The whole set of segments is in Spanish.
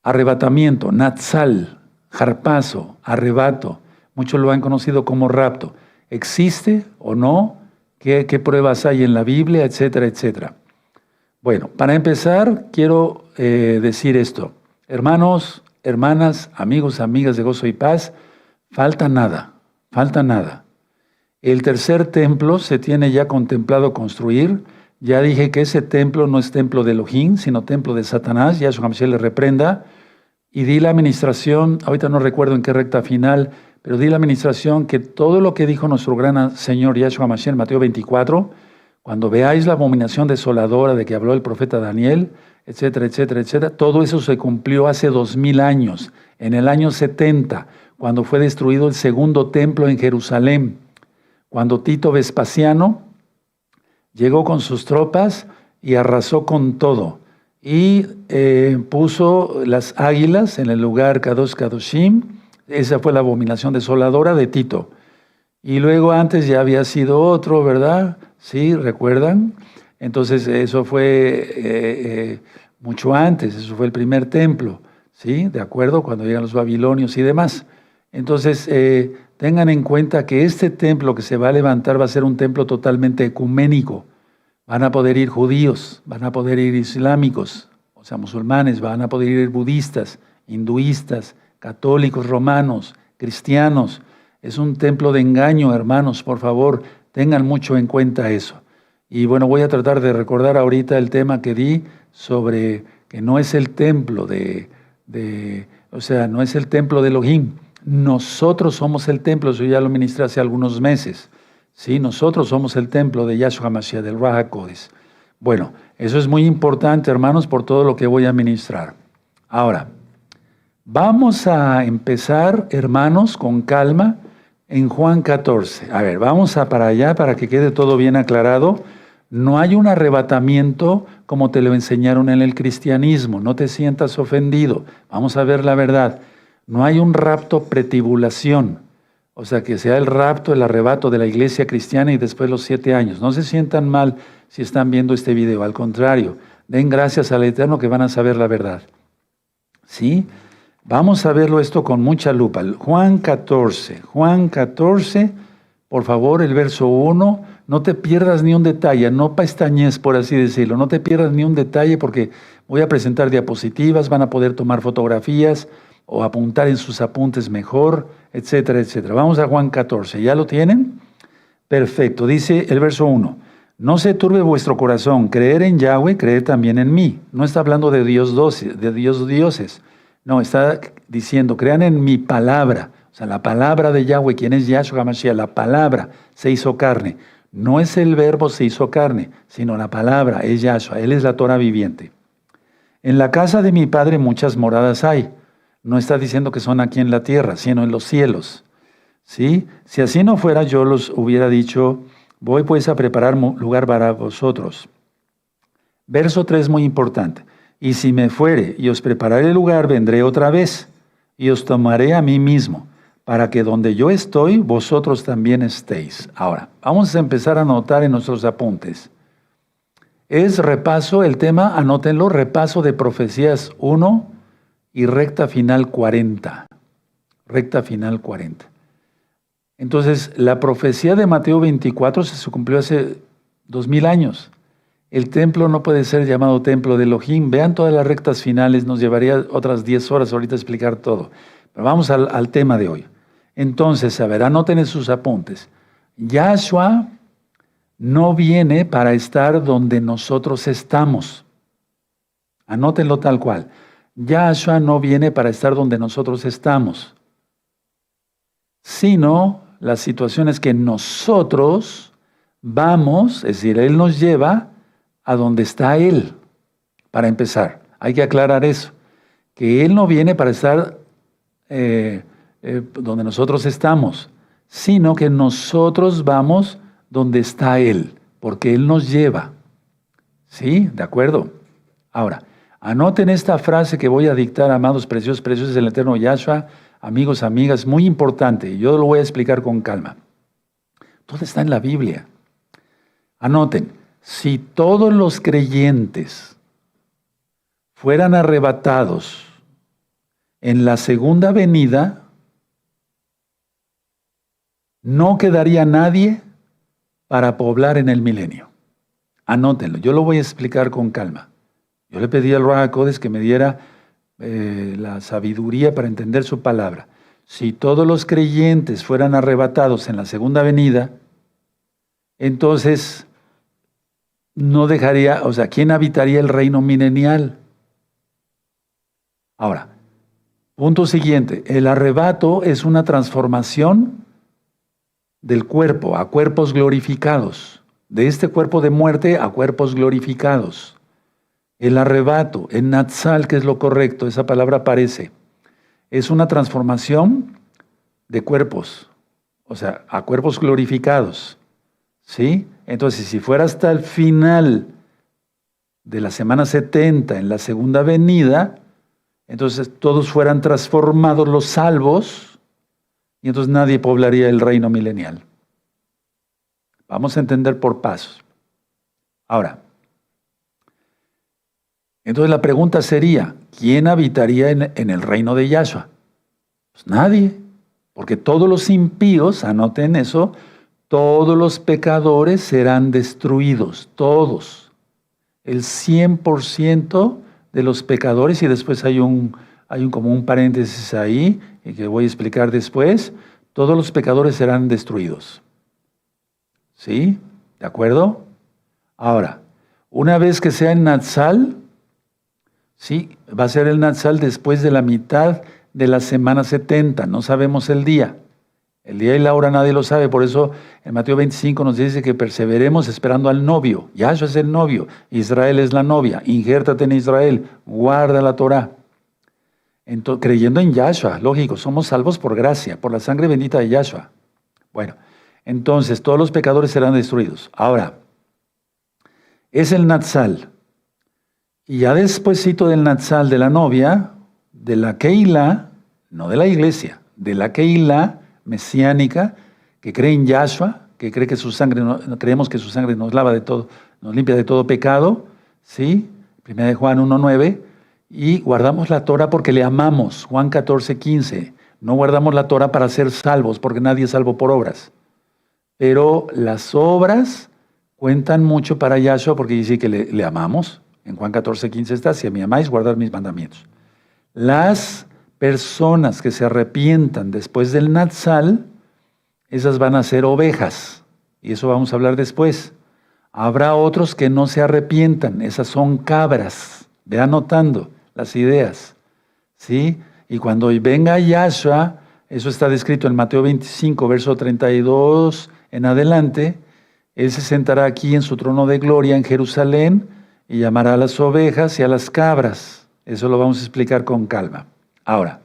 arrebatamiento, natsal, harpazo, arrebato. Muchos lo han conocido como rapto. ¿Existe o no? ¿Qué pruebas hay en la Biblia? Etcétera, etcétera. Bueno, para empezar, quiero decir esto. Hermanos, hermanas, amigos, amigas de Gozo y Paz, falta nada, falta nada. El tercer templo se tiene ya contemplado construir. Ya dije que ese templo no es templo de Elohim, sino templo de Satanás. Yahshua HaMashiach le reprenda. Y di la administración, ahorita no recuerdo en qué recta final, pero di la administración que todo lo que dijo nuestro gran Señor Yahshua HaMashiach en Mateo 24, cuando veáis la abominación desoladora de que habló el profeta Daniel, etcétera, etcétera, etcétera, todo eso se cumplió hace 2000 años, en el año 70, cuando fue destruido el segundo templo en Jerusalén, cuando Tito Vespasiano llegó con sus tropas y arrasó con todo. Y puso las águilas en el lugar Kadosh Kadoshim. Esa fue la abominación desoladora de Tito. Y luego antes ya había sido otro, ¿verdad? Sí, ¿recuerdan? Entonces eso fue mucho antes, eso fue el primer templo, ¿sí? ¿De acuerdo? Cuando llegan los babilonios y demás. Entonces tengan en cuenta que este templo que se va a levantar va a ser un templo totalmente ecuménico. Van a poder ir judíos, van a poder ir islámicos, o sea, musulmanes, van a poder ir budistas, hinduistas, católicos, romanos, cristianos. Es un templo de engaño, hermanos, por favor, tengan mucho en cuenta eso. Y bueno, voy a tratar de recordar ahorita el tema que di sobre que no es el templo no es el templo de Elohim. Nosotros somos el templo, eso ya lo ministré hace algunos meses. Sí, nosotros somos el templo de Yahshua HaMashiach, del Ruach HaKodesh. Bueno, eso es muy importante, hermanos, por todo lo que voy a ministrar. Ahora, vamos a empezar, hermanos, con calma, en Juan 14. A ver, vamos para allá para que quede todo bien aclarado. No hay un arrebatamiento como te lo enseñaron en el cristianismo. No te sientas ofendido. Vamos a ver la verdad. No hay un rapto pretribulación. O sea, que sea el rapto, el arrebato de la iglesia cristiana y después los 7 años. No se sientan mal si están viendo este video. Al contrario, den gracias al Eterno que van a saber la verdad. ¿Sí? Vamos a verlo esto con mucha lupa. Juan 14, por favor, el verso 1. No te pierdas ni un detalle, no pestañes, por así decirlo. No te pierdas ni un detalle porque voy a presentar diapositivas, van a poder tomar fotografías o apuntar en sus apuntes mejor, etcétera, etcétera. Vamos a Juan 14, ¿ya lo tienen? Perfecto, dice el verso 1. No se turbe vuestro corazón, creer en Yahweh, creer también en mí. No está hablando de Dios dioses. No, está diciendo, crean en mi palabra. O sea, la palabra de Yahweh, quien es Yahshua HaMashiach, la palabra se hizo carne. No es el verbo se hizo carne, sino la palabra, es Yahshua, Él es la Torah viviente. En la casa de mi Padre muchas moradas hay. No está diciendo que son aquí en la tierra, sino en los cielos. ¿Sí? Si así no fuera, yo los hubiera dicho, voy pues a preparar lugar para vosotros. Verso 3 muy importante. Y si me fuere y os prepararé lugar, vendré otra vez y os tomaré a mí mismo, para que donde yo estoy, vosotros también estéis. Ahora, vamos a empezar a anotar en nuestros apuntes. Es repaso, el tema, anótenlo, repaso de Profecías 1 y recta final 40. Recta final 40. Entonces, la profecía de Mateo 24 se cumplió hace 2000 años. El templo no puede ser llamado templo de Elohim. Vean todas las rectas finales, nos llevaría otras 10 horas ahorita a explicar todo. Pero vamos al tema de hoy. Entonces, a ver, anoten en sus apuntes. Yahshua no viene para estar donde nosotros estamos. Anótenlo tal cual. Yahshua no viene para estar donde nosotros estamos, sino las situaciones que nosotros vamos, es decir, Él nos lleva a donde está Él. Para empezar, hay que aclarar eso, que Él no viene para estar donde nosotros estamos, sino que nosotros vamos donde está Él, porque Él nos lleva. ¿Sí? ¿De acuerdo? Ahora, anoten esta frase que voy a dictar, amados preciosos, preciosos del eterno Yahshua, amigos, amigas, muy importante, y yo lo voy a explicar con calma. Todo está en la Biblia. Anoten, si todos los creyentes fueran arrebatados en la segunda venida no quedaría nadie para poblar en el milenio. Anótenlo, yo lo voy a explicar con calma. Yo le pedí al Ruach HaKodesh que me diera la sabiduría para entender su palabra. Si todos los creyentes fueran arrebatados en la segunda venida, entonces no dejaría, o sea, ¿quién habitaría el reino milenial? Ahora, punto siguiente, el arrebato es una transformación del cuerpo a cuerpos glorificados, de este cuerpo de muerte a cuerpos glorificados. El arrebato, el natsal, que es lo correcto, esa palabra aparece, es una transformación de cuerpos, o sea, a cuerpos glorificados, ¿sí? Entonces, si fuera hasta el final de la semana 70, en la segunda venida, entonces todos fueran transformados los salvos, y entonces nadie poblaría el reino milenial. Vamos a entender por pasos. Ahora, entonces la pregunta sería, ¿quién habitaría en el reino de Yahshua? Pues nadie, porque todos los impíos, anoten eso, todos los pecadores serán destruidos, todos. El 100% de los pecadores, y después hay como un paréntesis ahí, y que voy a explicar después, todos los pecadores serán destruidos. ¿Sí? ¿De acuerdo? Ahora, una vez que sea el Natsal, sí, va a ser el Natsal después de la mitad de la semana 70, no sabemos el día. El día y la hora nadie lo sabe, por eso en Mateo 25 nos dice que perseveremos esperando al novio. Yahshua es el novio, Israel es la novia, injértate en Israel, guarda la Torah. Entonces, creyendo en Yahshua, lógico, somos salvos por gracia, por la sangre bendita de Yahshua. Bueno, entonces todos los pecadores serán destruidos. Ahora, es el Natsal. Y ya despuésito del Natsal de la novia, de la Keilah, no de la iglesia, de la Keilah mesiánica, que cree en Yahshua, que cree que su sangre, creemos que su sangre nos lava de todo, nos limpia de todo pecado, ¿sí? 1 Juan 1:9, y guardamos la Torah porque le amamos, Juan 14:15. No guardamos la Torah para ser salvos, porque nadie es salvo por obras. Pero las obras cuentan mucho para Yahshua porque dice que le amamos. En Juan 14:15 está, si me amáis, guardad mis mandamientos. Las personas que se arrepientan después del Natsal, esas van a ser ovejas. Y eso vamos a hablar después. Habrá otros que no se arrepientan, esas son cabras. Ve anotando las ideas. ¿Sí? Y cuando venga Yahshua, eso está descrito en Mateo 25, verso 32 en adelante, Él se sentará aquí en su trono de gloria en Jerusalén y llamará a las ovejas y a las cabras. Eso lo vamos a explicar con calma. Ahora,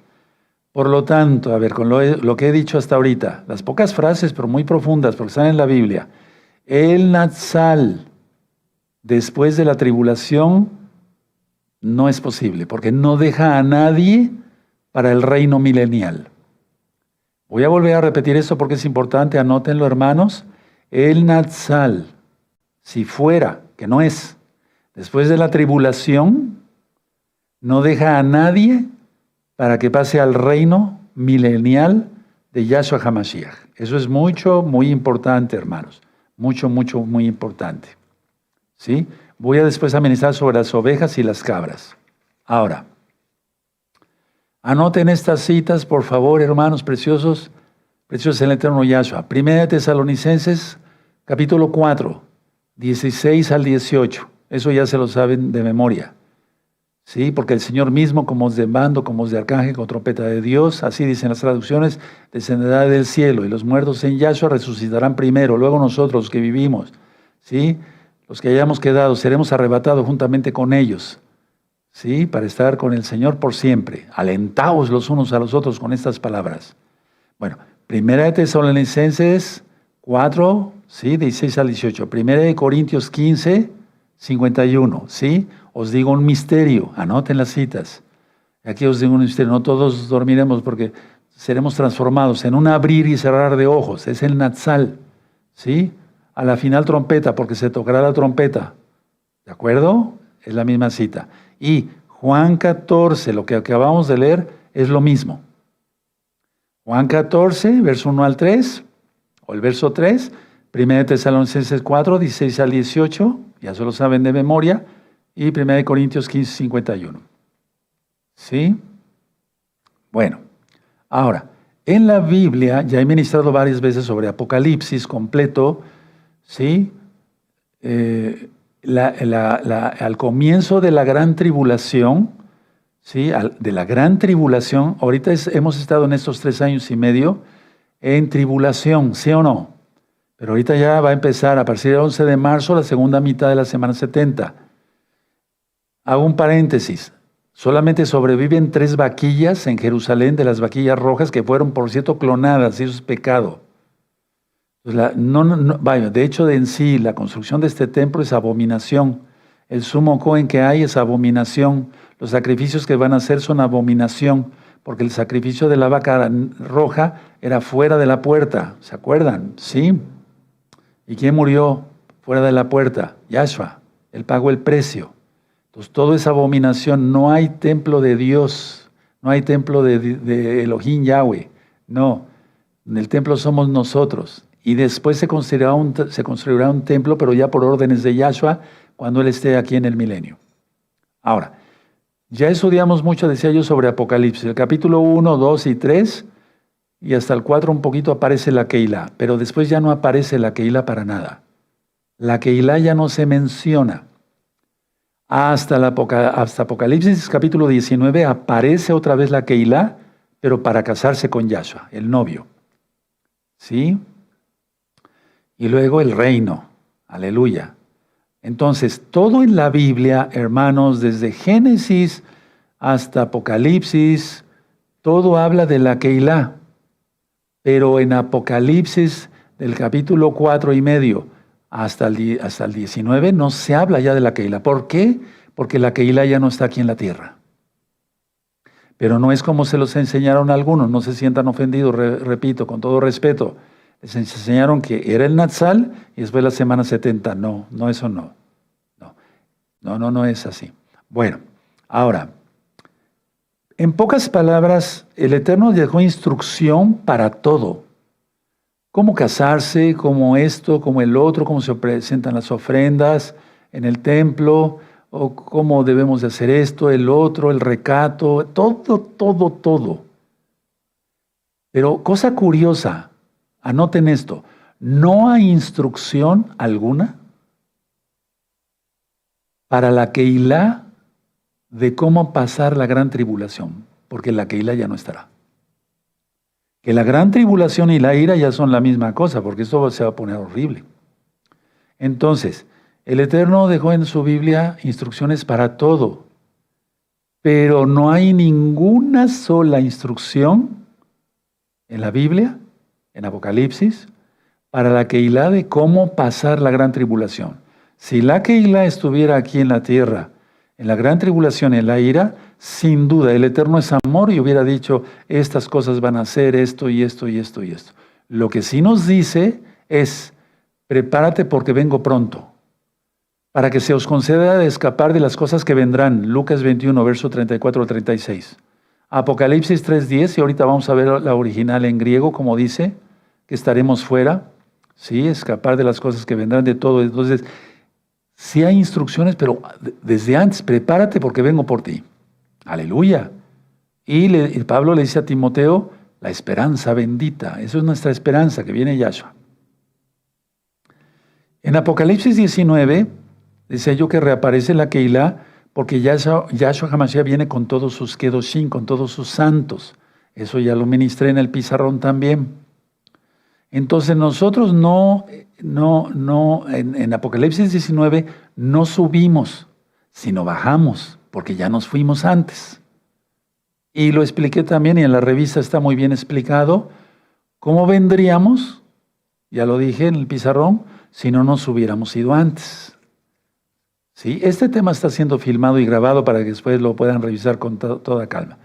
por lo tanto, a ver, con lo que he dicho hasta ahorita, las pocas frases, pero muy profundas, porque están en la Biblia, el Natsal, después de la tribulación, no es posible, porque no deja a nadie para el reino milenial. Voy a volver a repetir esto porque es importante, anótenlo hermanos. El Natsal, si fuera, que no es, después de la tribulación, no deja a nadie para que pase al reino milenial de Yahshua HaMashiach. Eso es muy importante, hermanos. Muy importante. ¿Sí? Voy a después ministrar sobre las ovejas y las cabras. Ahora, anoten estas citas, por favor, hermanos preciosos en el eterno Yahshua. Primera de Tesalonicenses, capítulo 4, 16 al 18. Eso ya se lo saben de memoria. Sí, porque el Señor mismo, como voz de mando, como voz de arcángel, con trompeta de Dios, así dicen las traducciones, descenderá del cielo, y los muertos en Yahshua resucitarán primero, luego nosotros los que vivimos, ¿sí? Los que hayamos quedado, seremos arrebatados juntamente con ellos, ¿sí? Para estar con el Señor por siempre. Alentaos los unos a los otros con estas palabras. Bueno, Primera de Tesalonicenses 4, ¿sí? 16 al 18. Primera de Corintios 15, 51, ¿sí? Os digo un misterio, anoten las citas. Aquí os digo un misterio, no todos dormiremos porque seremos transformados en un abrir y cerrar de ojos. Es el Natsal, ¿sí? A la final trompeta, porque se tocará la trompeta. ¿De acuerdo? Es la misma cita. Y Juan 14, lo que acabamos de leer, es lo mismo. Juan 14, verso 1 al 3, o el verso 3, 1 Tesalonicenses 4, 16 al 18, ya se lo saben de memoria, y 1 Corintios 15, 51. ¿Sí? Bueno, ahora, en la Biblia, ya he ministrado varias veces sobre Apocalipsis completo, ¿sí? Al comienzo de la gran tribulación, ¿sí? De la gran tribulación, ahorita hemos estado en estos 3 años y medio en tribulación, ¿sí o no? Pero ahorita ya va a empezar a partir del 11 de marzo, la segunda mitad de la semana 70. Hago un paréntesis. Solamente sobreviven 3 vaquillas en Jerusalén, de las vaquillas rojas, que fueron, por cierto, clonadas, y eso es pecado. Pues vaya, de hecho, en sí, la construcción de este templo es abominación. El sumo cohen que hay es abominación. Los sacrificios que van a hacer son abominación, porque el sacrificio de la vaca roja era fuera de la puerta. ¿Se acuerdan? Sí. ¿Y quién murió fuera de la puerta? Yahshua. Él pagó el precio. Entonces, todo es abominación. No hay templo de Dios. No hay templo de Elohim Yahweh. No. El templo somos nosotros. Y después se construirá un templo, pero ya por órdenes de Yahshua, cuando Él esté aquí en el milenio. Ahora, ya estudiamos mucho, decía yo, sobre Apocalipsis. El capítulo 1, 2 y 3, y hasta el 4 un poquito aparece la Keilah, pero después ya no aparece la Keilah para nada. La Keilah ya no se menciona. Hasta Apocalipsis capítulo 19 aparece otra vez la Keilah, pero para casarse con Yahshua, el novio. ¿Sí? Y luego el reino. Aleluya. Entonces, todo en la Biblia, hermanos, desde Génesis hasta Apocalipsis, todo habla de la Keilah. Pero en Apocalipsis, del capítulo 4 y medio hasta el 19, no se habla ya de la Keilah. ¿Por qué? Porque la Keilah ya no está aquí en la tierra. Pero no es como se los enseñaron algunos, no se sientan ofendidos, repito, con todo respeto. Les enseñaron que era el Natsal y después la semana 70. No, eso no. No es así. Bueno, ahora, en pocas palabras, el Eterno dejó instrucción para todo. Cómo casarse, cómo esto, cómo el otro, cómo se presentan las ofrendas en el templo, o cómo debemos de hacer esto, el otro, el recato, todo. Pero cosa curiosa, anoten esto, no hay instrucción alguna para la Keilah de cómo pasar la gran tribulación, porque la Keilah ya no estará. Que la gran tribulación y la ira ya son la misma cosa, porque esto se va a poner horrible. Entonces, el Eterno dejó en su Biblia instrucciones para todo, pero no hay ninguna sola instrucción en la Biblia, en Apocalipsis, para la Keilah de cómo pasar la gran tribulación. Si la Keilah estuviera aquí en la tierra, en la gran tribulación, en la ira, sin duda, el Eterno es amor y hubiera dicho, estas cosas van a ser esto y esto y esto y esto. Lo que sí nos dice es, prepárate porque vengo pronto, para que se os conceda de escapar de las cosas que vendrán. Lucas 21, verso 34 al 36. Apocalipsis 3:10, y ahorita vamos a ver la original en griego, como dice, que estaremos fuera, ¿sí? Escapar de las cosas que vendrán, de todo. Entonces, sí hay instrucciones, pero desde antes, prepárate porque vengo por ti. Aleluya. Y Pablo le dice a Timoteo, la esperanza bendita. Eso es nuestra esperanza, que viene Yahshua. En Apocalipsis 19, decía yo que reaparece la Keilah, porque Yahshua HaMashiach viene con todos sus kedoshim, con todos sus santos. Eso ya lo ministré en el pizarrón también. Entonces nosotros en Apocalipsis 19 no subimos, sino bajamos, porque ya nos fuimos antes. Y lo expliqué también, y en la revista está muy bien explicado, cómo vendríamos, ya lo dije en el pizarrón, si no nos hubiéramos ido antes. ¿Sí? Este tema está siendo filmado y grabado para que después lo puedan revisar con toda calma.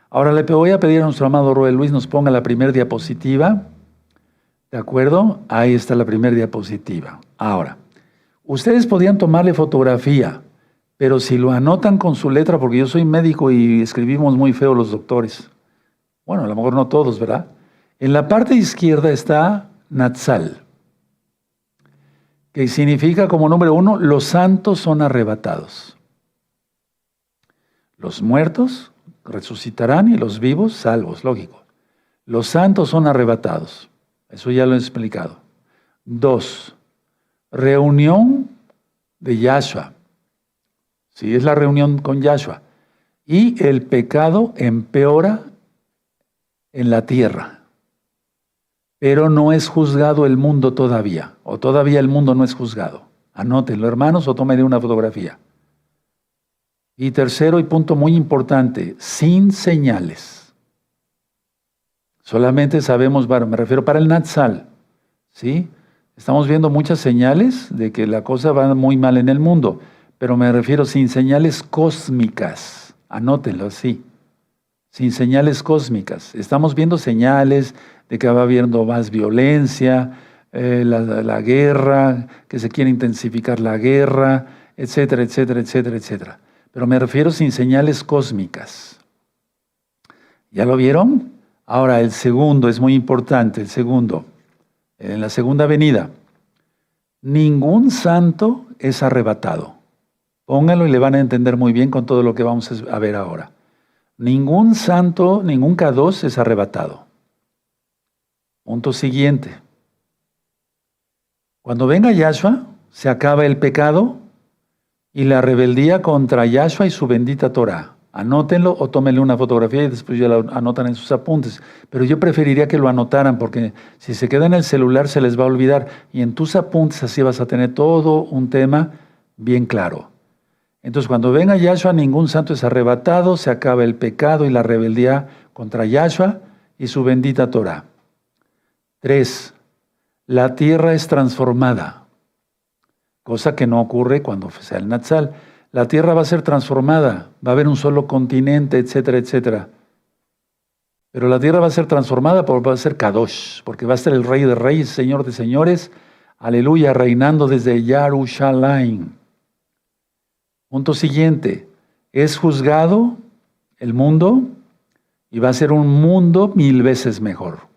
Ahora le voy a pedir a nuestro amado Roel Luis nos ponga la primera diapositiva. ¿De acuerdo? Ahí está la primera diapositiva. Ahora, ustedes podían tomarle fotografía, pero si lo anotan con su letra, porque yo soy médico y escribimos muy feo los doctores. Bueno, a lo mejor no todos, ¿verdad? En la parte izquierda está Natsal, que significa como número 1, los santos son arrebatados. Los muertos resucitarán y los vivos salvos, lógico. Los santos son arrebatados. Eso ya lo he explicado. 2, reunión de Yahshua. Sí, es la reunión con Yahshua. Y el pecado empeora en la tierra. Pero no es juzgado el mundo todavía. O todavía el mundo no es juzgado. Anótenlo, hermanos, o tómenle una fotografía. Y tercero y punto muy importante, sin señales. Solamente sabemos, me refiero para el Natsal, ¿sí? Estamos viendo muchas señales de que la cosa va muy mal en el mundo, pero me refiero sin señales cósmicas. Anótenlo así, sin señales cósmicas. Estamos viendo señales de que va habiendo más violencia, la guerra, que se quiere intensificar la guerra, etcétera, etcétera, etcétera, etcétera. Pero me refiero sin señales cósmicas. ¿Ya lo vieron? Ahora, el segundo es muy importante, el segundo. En la segunda venida, ningún santo es arrebatado. Pónganlo y le van a entender muy bien con todo lo que vamos a ver ahora. Ningún santo, ningún K2 es arrebatado. Punto siguiente. Cuando venga Yahshua, se acaba el pecado y la rebeldía contra Yahshua y su bendita Torah. Anótenlo o tómenle una fotografía y después ya lo anotan en sus apuntes. Pero yo preferiría que lo anotaran porque si se queda en el celular se les va a olvidar. Y en tus apuntes así vas a tener todo un tema bien claro. Entonces cuando venga Yahshua, ningún santo es arrebatado, se acaba el pecado y la rebeldía contra Yahshua y su bendita Torah. 3. La tierra es transformada. Cosa que no ocurre cuando sea el Natsal. La tierra va a ser transformada, va a haber un solo continente, etcétera, etcétera. Pero la tierra va a ser transformada porque va a ser Kadosh, porque va a ser el Rey de Reyes, Señor de Señores, aleluya, reinando desde Yarushalayim. Punto siguiente, es juzgado el mundo y va a ser un mundo 1000 veces mejor.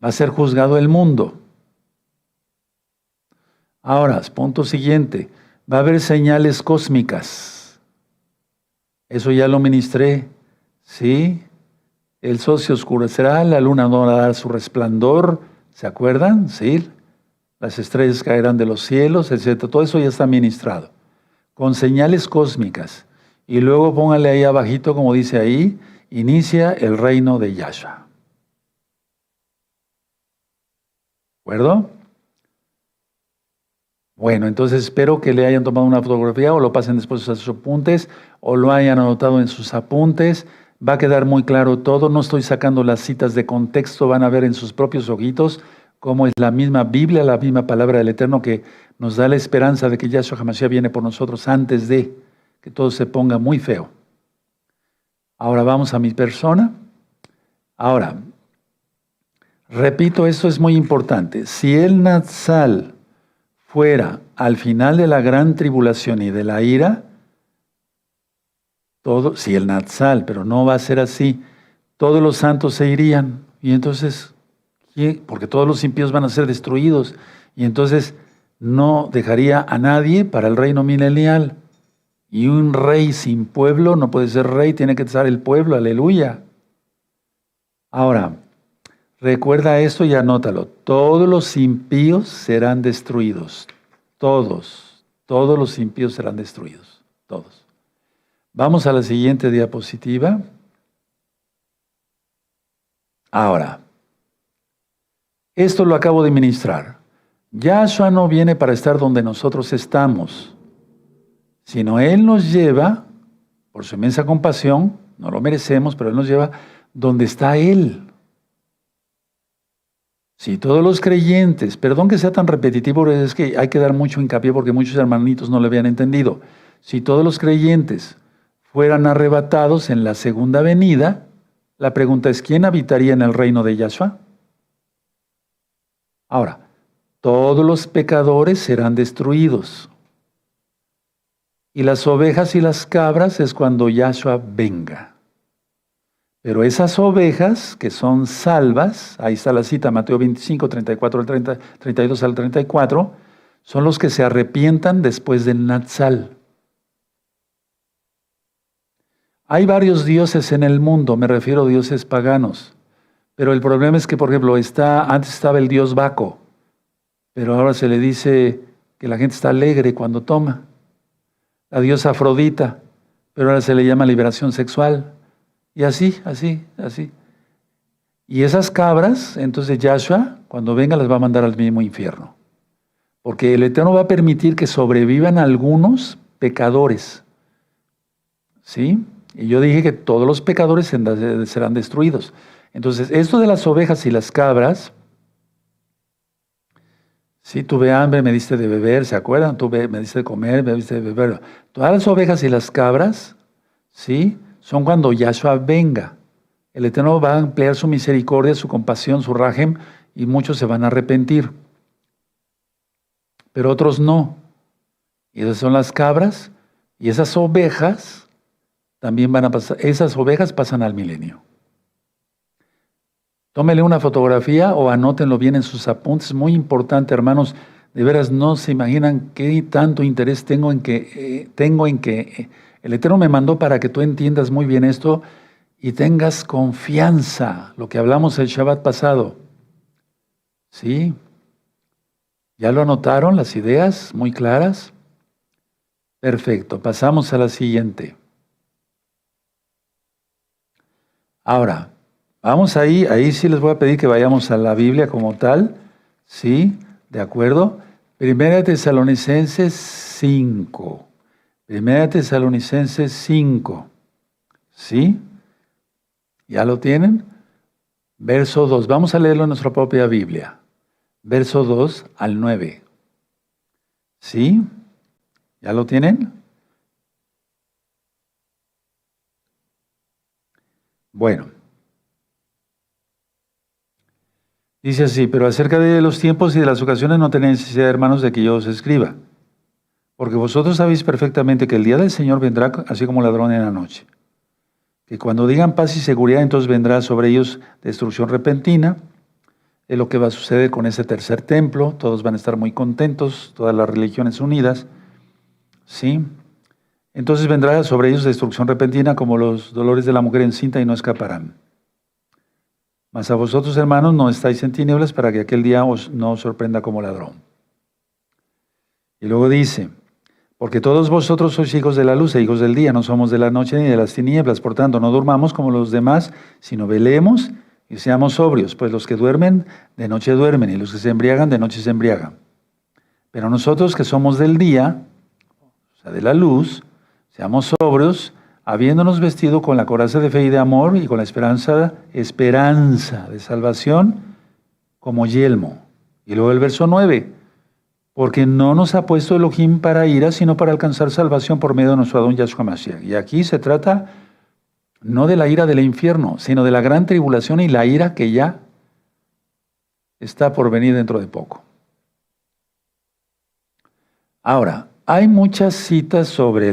Va a ser juzgado el mundo. Ahora, punto siguiente, va a haber señales cósmicas. Eso ya lo ministré, ¿sí? El sol se oscurecerá, la luna no va a dar su resplandor, ¿se acuerdan? ¿Sí? Las estrellas caerán de los cielos, etc. Todo eso ya está ministrado, con señales cósmicas. Y luego póngale ahí abajito, como dice ahí, inicia el reino de Yahshua. ¿De acuerdo? Bueno, entonces espero que le hayan tomado una fotografía o lo pasen después a sus apuntes o lo hayan anotado en sus apuntes. Va a quedar muy claro todo. No estoy sacando las citas de contexto. Van a ver en sus propios ojitos cómo es la misma Biblia, la misma palabra del Eterno que nos da la esperanza de que Yahshua HaMashiach viene por nosotros antes de que todo se ponga muy feo. Ahora vamos a mi persona. Ahora, repito, esto es muy importante. Si el Natsal fuera al final de la gran tribulación y de la ira, si el Natsal, pero no va a ser así, todos los santos se irían, y entonces, porque todos los impíos van a ser destruidos, y entonces no dejaría a nadie para el reino milenial, y un rey sin pueblo no puede ser rey, tiene que estar el pueblo, aleluya. Ahora, recuerda esto y anótalo. Todos los impíos serán destruidos. Todos los impíos serán destruidos. Todos. Vamos a la siguiente diapositiva. Ahora, esto lo acabo de ministrar. Yahshua no viene para estar donde nosotros estamos, sino Él nos lleva, por su inmensa compasión, no lo merecemos, pero Él nos lleva donde está Él. Si todos los creyentes, perdón que sea tan repetitivo, pero es que hay que dar mucho hincapié porque muchos hermanitos no lo habían entendido. Si todos los creyentes fueran arrebatados en la segunda venida, la pregunta es, ¿quién habitaría en el reino de Yahshua? Ahora, todos los pecadores serán destruidos. Y las ovejas y las cabras es cuando Yahshua venga. Pero esas ovejas que son salvas, ahí está la cita, Mateo 25, 34 al 30, 32 al 34, son los que se arrepientan después del Natsal. Hay varios dioses en el mundo, me refiero a dioses paganos. Pero el problema es que, por ejemplo, antes estaba el dios Baco, pero ahora se le dice que la gente está alegre cuando toma. La diosa Afrodita, pero ahora se le llama liberación sexual. Y así. Y esas cabras, entonces Yahshua, cuando venga, las va a mandar al mismo infierno. Porque el Eterno va a permitir que sobrevivan algunos pecadores. ¿Sí? Y yo dije que todos los pecadores serán destruidos. Entonces, esto de las ovejas y las cabras, sí, tuve hambre, me diste de beber, ¿se acuerdan? Me diste de comer, me diste de beber. Todas las ovejas y las cabras, ¿sí? Son cuando Yahshua venga. El Eterno va a emplear su misericordia, su compasión, su rajem, y muchos se van a arrepentir. Pero otros no. Y esas son las cabras, y esas ovejas también van a pasar. Esas ovejas pasan al milenio. Tómele una fotografía o anótenlo bien en sus apuntes. Muy importante, hermanos. De veras no se imaginan qué tanto interés tengo en que el Eterno me mandó para que tú entiendas muy bien esto y tengas confianza. Lo que hablamos el Shabbat pasado. ¿Sí? ¿Ya lo anotaron las ideas muy claras? Perfecto. Pasamos a la siguiente. Ahora, vamos ahí sí les voy a pedir que vayamos a la Biblia como tal, ¿sí? ¿De acuerdo? Primera Tesalonicenses 5. Primera Tesalonicenses 5. ¿Sí? ¿Ya lo tienen? Verso 2. Vamos a leerlo en nuestra propia Biblia. Verso 2 al 9. ¿Sí? ¿Ya lo tienen? Bueno. Dice así, pero acerca de los tiempos y de las ocasiones no tenéis necesidad, hermanos, de que yo os escriba. Porque vosotros sabéis perfectamente que el día del Señor vendrá así como ladrón en la noche. Que cuando digan paz y seguridad, entonces vendrá sobre ellos destrucción repentina. Es lo que va a suceder con ese tercer templo. Todos van a estar muy contentos, todas las religiones unidas. ¿Sí? Entonces vendrá sobre ellos destrucción repentina como los dolores de la mujer encinta y no escaparán. Mas a vosotros, hermanos, no estáis en tinieblas para que aquel día no os sorprenda como ladrón. Y luego dice, porque todos vosotros sois hijos de la luz e hijos del día, no somos de la noche ni de las tinieblas. Por tanto, no durmamos como los demás, sino velemos y seamos sobrios. Pues los que duermen, de noche duermen, y los que se embriagan, de noche se embriagan. Pero nosotros que somos del día, o sea, de la luz, seamos sobrios, habiéndonos vestido con la coraza de fe y de amor y con la esperanza de salvación como yelmo. Y luego el verso 9, porque no nos ha puesto Elohim para ira, sino para alcanzar salvación por medio de nuestro Adón Yahshua Mashiach. Y aquí se trata no de la ira del infierno, sino de la gran tribulación y la ira que ya está por venir dentro de poco. Ahora, hay muchas citas sobre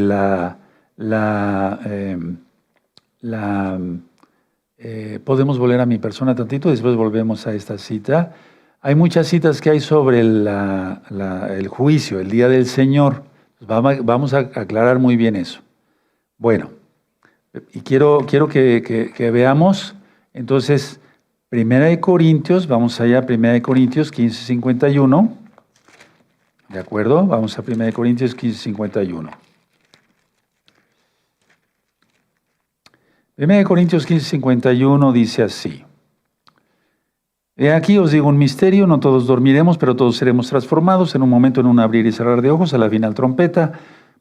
podemos volver a mi persona tantito, después volvemos a esta cita. Hay muchas citas que hay sobre el juicio, el día del Señor. Vamos a aclarar muy bien eso. Bueno, y quiero que veamos, entonces, Primera de Corintios, vamos allá, Primera de Corintios 15:51. ¿De acuerdo? Vamos a Primera de Corintios 15:51. 1 Corintios 15:51 dice así. He aquí os digo un misterio, no todos dormiremos, pero todos seremos transformados en un momento, en un abrir y cerrar de ojos, a la final trompeta,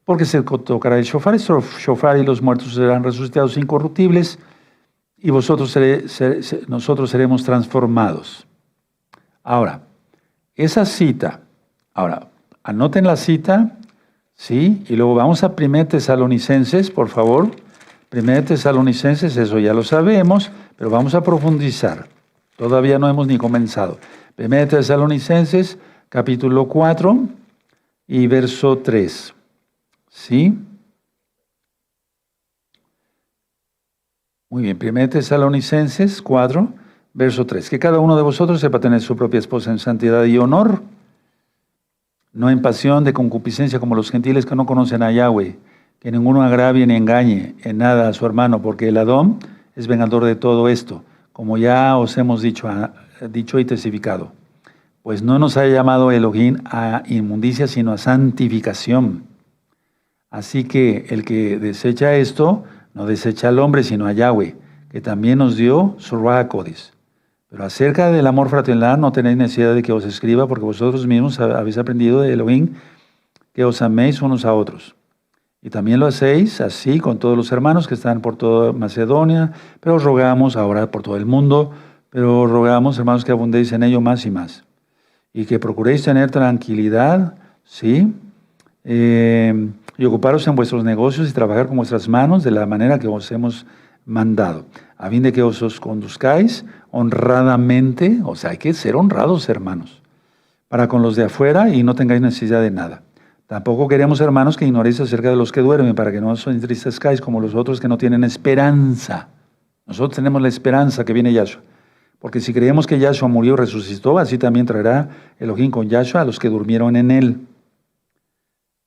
porque se tocará el shofar y los muertos serán resucitados incorruptibles, y nosotros seremos transformados. Ahora, esa cita, anoten la cita, ¿sí? Y luego vamos a 1 Tesalonicenses, por favor. 1 Tesalonicenses, eso ya lo sabemos, pero vamos a profundizar. Todavía no hemos ni comenzado. 1 Tesalonicenses, capítulo 4 y verso 3. ¿Sí? Muy bien, 1 Tesalonicenses 4, verso 3. Que cada uno de vosotros sepa tener su propia esposa en santidad y honor, no en pasión de concupiscencia como los gentiles que no conocen a Yahweh, que ninguno agravie ni engañe en nada a su hermano, porque el Adón es vengador de todo esto, como ya os hemos dicho y testificado. Pues no nos ha llamado Elohim a inmundicia, sino a santificación. Así que el que desecha esto, no desecha al hombre, sino a Yahweh, que también nos dio su Ruach HaKodesh. Pero acerca del amor fraternal no tenéis necesidad de que os escriba, porque vosotros mismos habéis aprendido de Elohim que os améis unos a otros. Y también lo hacéis así con todos los hermanos que están por toda Macedonia, pero os rogamos ahora por todo el mundo, pero os rogamos, hermanos, que abundéis en ello más y más. Y que procuréis tener tranquilidad, ¿sí? Y ocuparos en vuestros negocios y trabajar con vuestras manos de la manera que os hemos mandado, a fin de que os conduzcáis honradamente, o sea, hay que ser honrados, hermanos, para con los de afuera y no tengáis necesidad de nada. Tampoco queremos, hermanos, que ignoréis acerca de los que duermen, para que no os entristezcáis como los otros que no tienen esperanza. Nosotros tenemos la esperanza que viene Yahshua, porque si creemos que Yahshua murió y resucitó, así también traerá Elohim con Yahshua a los que durmieron en él.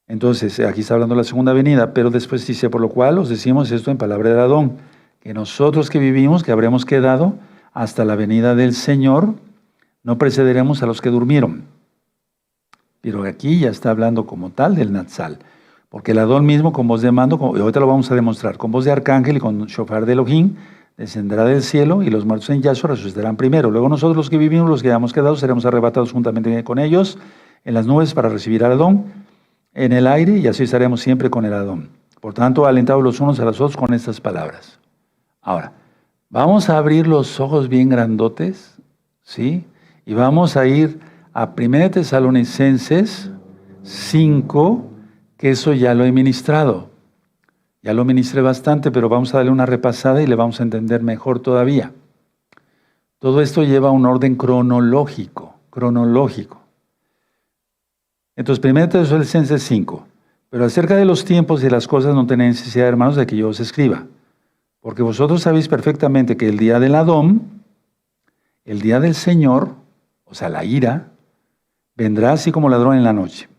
Entonces, aquí está hablando de la segunda venida, pero después dice, por lo cual os decimos esto en palabra de Adón, que nosotros que vivimos, que habremos quedado hasta la venida del Señor, no precederemos a los que durmieron. Pero aquí ya está hablando como tal del Natsal, porque el Adón mismo con voz de mando, y ahorita lo vamos a demostrar, con voz de arcángel y con shofar de Elohim, descenderá del cielo y los muertos en Yahshua resucitarán primero. Luego nosotros los que vivimos, los que hayamos quedado, seremos arrebatados juntamente con ellos en las nubes para recibir al Adón en el aire, y así estaremos siempre con el Adón. Por tanto, alentados los unos a los otros con estas palabras. Ahora, vamos a abrir los ojos bien grandotes, ¿sí? Y vamos a ir a 1 Tesalonicenses 5, que eso ya lo he ministrado. Ya lo ministré bastante, pero vamos a darle una repasada y le vamos a entender mejor todavía. Todo esto lleva un orden cronológico. Entonces, 1 Tesalonicenses 5. Pero acerca de los tiempos y de las cosas no tenéis necesidad, hermanos, de que yo os escriba. Porque vosotros sabéis perfectamente que el día del Adón, el día del Señor, o sea, la ira, vendrá así como ladrón en la noche.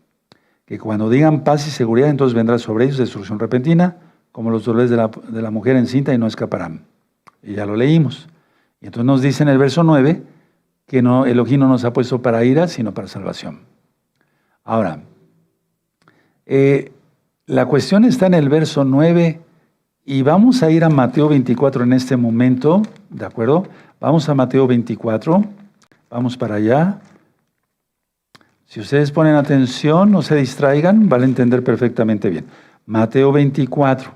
Que cuando digan paz y seguridad, entonces vendrá sobre ellos destrucción repentina, como los dolores de la mujer encinta, y no escaparán. Y ya lo leímos. Y entonces nos dice en el verso 9 que no, Elohim no nos ha puesto para ira, sino para salvación. Ahora, la cuestión está en el verso 9 y vamos a ir a Mateo 24 en este momento, ¿de acuerdo? Vamos a Mateo 24, vamos para allá. Si ustedes ponen atención, no se distraigan, van a entender perfectamente bien. Mateo 24,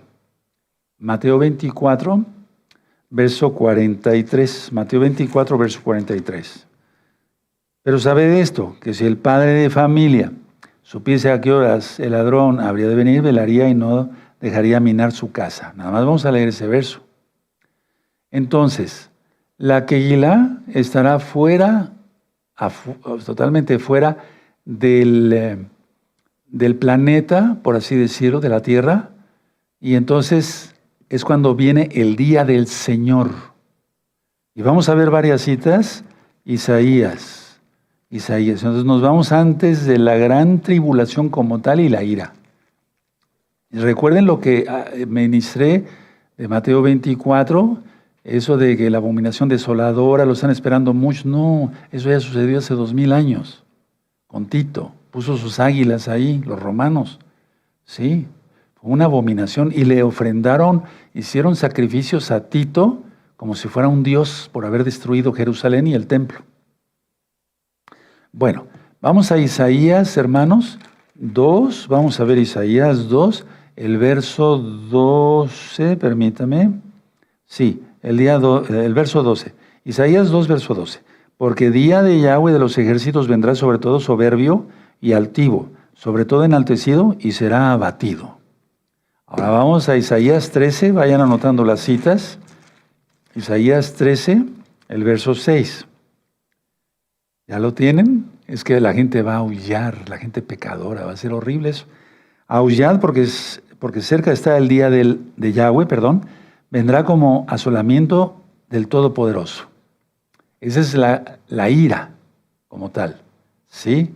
verso 43. Mateo 24, verso 43. Pero sabed esto, que si el padre de familia supiese a qué horas el ladrón habría de venir, velaría y no dejaría minar su casa. Nada más vamos a leer ese verso. Entonces, la Kehilá estará fuera, totalmente fuera del planeta, por así decirlo, de la tierra, y entonces es cuando viene el día del Señor. Y vamos a ver varias citas. Isaías. Entonces nos vamos antes de la gran tribulación como tal y la ira. Recuerden lo que ministré de Mateo 24, eso de que la abominación desoladora lo están esperando mucho. No, eso ya sucedió hace 2000 años. Con Tito, puso sus águilas ahí, los romanos. Sí, fue una abominación y le ofrendaron, hicieron sacrificios a Tito como si fuera un dios por haber destruido Jerusalén y el templo. Bueno, vamos a Isaías, hermanos, 2, vamos a ver Isaías 2, el verso 12, permítame. Sí, el verso 12. Isaías 2, verso 12. Porque día de Yahweh de los ejércitos vendrá sobre todo soberbio y altivo, sobre todo enaltecido y será abatido. Ahora vamos a Isaías 13, vayan anotando las citas. Isaías 13, el verso 6. ¿Ya lo tienen? Es que la gente va a aullar, la gente pecadora, va a ser horrible eso. Aullad porque cerca está el día de Yahweh, vendrá como asolamiento del Todopoderoso. Esa es la ira como tal, ¿sí?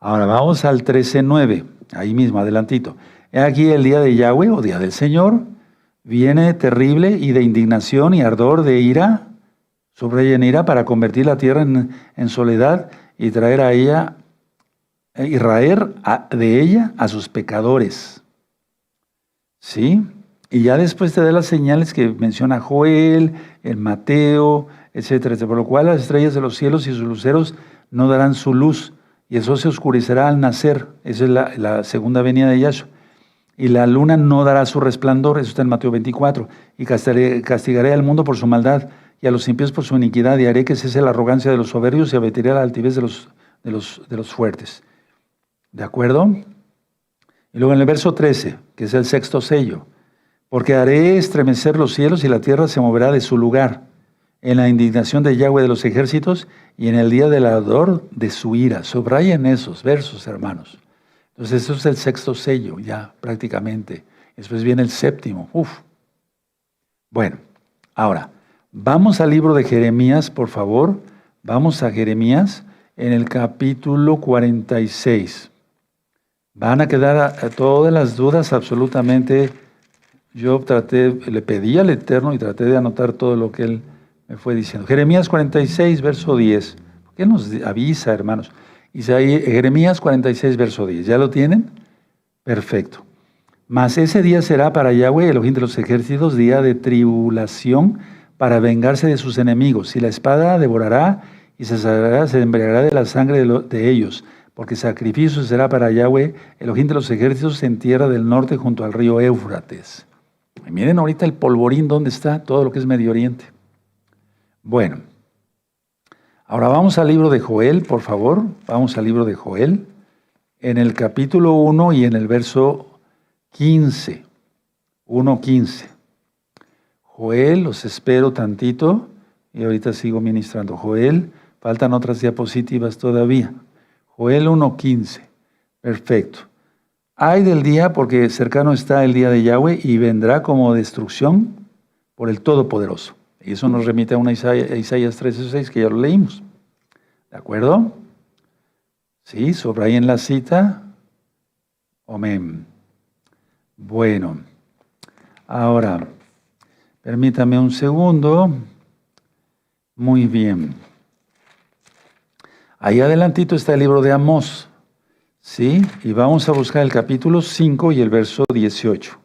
Ahora vamos al 13:9, ahí mismo, adelantito. He aquí el día de Yahweh, o día del Señor, viene terrible y de indignación y ardor de ira, subraya en ira, para convertir la tierra en soledad y traer a ella, y raer de ella a sus pecadores. ¿Sí? Y ya después te da las señales que menciona Joel, en Mateo, etcétera, etcétera. Por lo cual las estrellas de los cielos y sus luceros no darán su luz, y el sol se oscurecerá al nacer. Esa es la segunda venida de Yahshua. Y la luna no dará su resplandor, eso está en Mateo 24. Y castigaré al mundo por su maldad, y a los impíos por su iniquidad, y haré que cese la arrogancia de los soberbios, y abatiré la altivez de los fuertes. ¿De acuerdo? Y luego en el verso 13, que es el sexto sello. Porque haré estremecer los cielos y la tierra se moverá de su lugar, en la indignación de Yahweh de los ejércitos y en el día del ardor de su ira. Subrayen esos versos, hermanos. Entonces, eso es el sexto sello, ya prácticamente. Después viene el séptimo. Bueno, ahora, vamos al libro de Jeremías, por favor. Vamos a Jeremías en el capítulo 46. Van a quedar todas las dudas absolutamente. Yo le pedí al Eterno y traté de anotar todo lo que Él me fue diciendo. Jeremías 46, verso 10. ¿Por qué nos avisa, hermanos? Jeremías 46, verso 10. ¿Ya lo tienen? Perfecto. Mas ese día será para Yahweh, Elohim de los ejércitos, día de tribulación para vengarse de sus enemigos. Y la espada devorará y se embriagará de la sangre de ellos. Porque sacrificio será para Yahweh, Elohim de los ejércitos, en tierra del norte junto al río Éufrates. Y miren ahorita el polvorín donde está todo lo que es Medio Oriente. Bueno, ahora vamos al libro de Joel, por favor. Vamos al libro de Joel, en el capítulo 1 y en el verso 15. 1:15. Joel, los espero tantito y ahorita sigo ministrando. Joel, faltan otras diapositivas todavía. Joel 1:15. Perfecto. Ay del día, porque cercano está el día de Yahweh y vendrá como destrucción por el Todopoderoso. Y eso nos remite a una Isaías 13:6, que ya lo leímos. ¿De acuerdo? Sí, subrayen la cita. Amén. Bueno, ahora, permítame un segundo. Muy bien. Ahí adelantito está el libro de Amós. ¿Sí? Y vamos a buscar el capítulo 5 y el verso 18.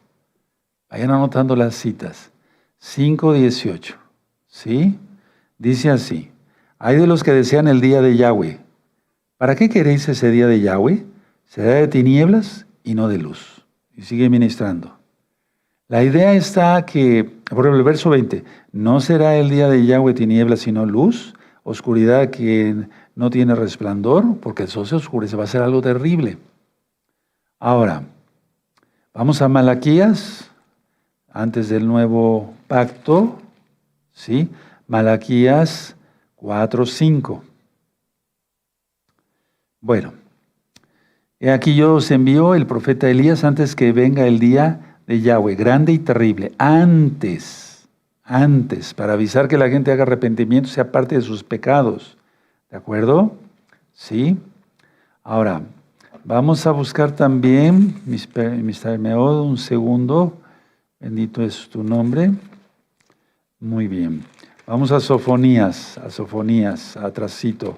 Vayan anotando las citas. 5:18. ¿Sí? Dice así. Hay de los que desean el día de Yahweh. ¿Para qué queréis ese día de Yahweh? Será de tinieblas y no de luz. Y sigue ministrando. La idea está que, por ejemplo, el verso 20. No será el día de Yahweh tinieblas sino luz, oscuridad que no tiene resplandor, porque el sol se oscurece, va a ser algo terrible. Ahora, vamos a Malaquías, antes del nuevo pacto, ¿sí? Malaquías 4:5. Bueno, he aquí yo os envío el profeta Elías antes que venga el día de Yahweh, grande y terrible, antes, para avisar que la gente haga arrepentimiento, se aparte de sus pecados. ¿De acuerdo? Sí. Ahora, vamos a buscar también, Mr. Meod, un segundo. Bendito es tu nombre. Muy bien. Vamos a Sofonías, atrasito.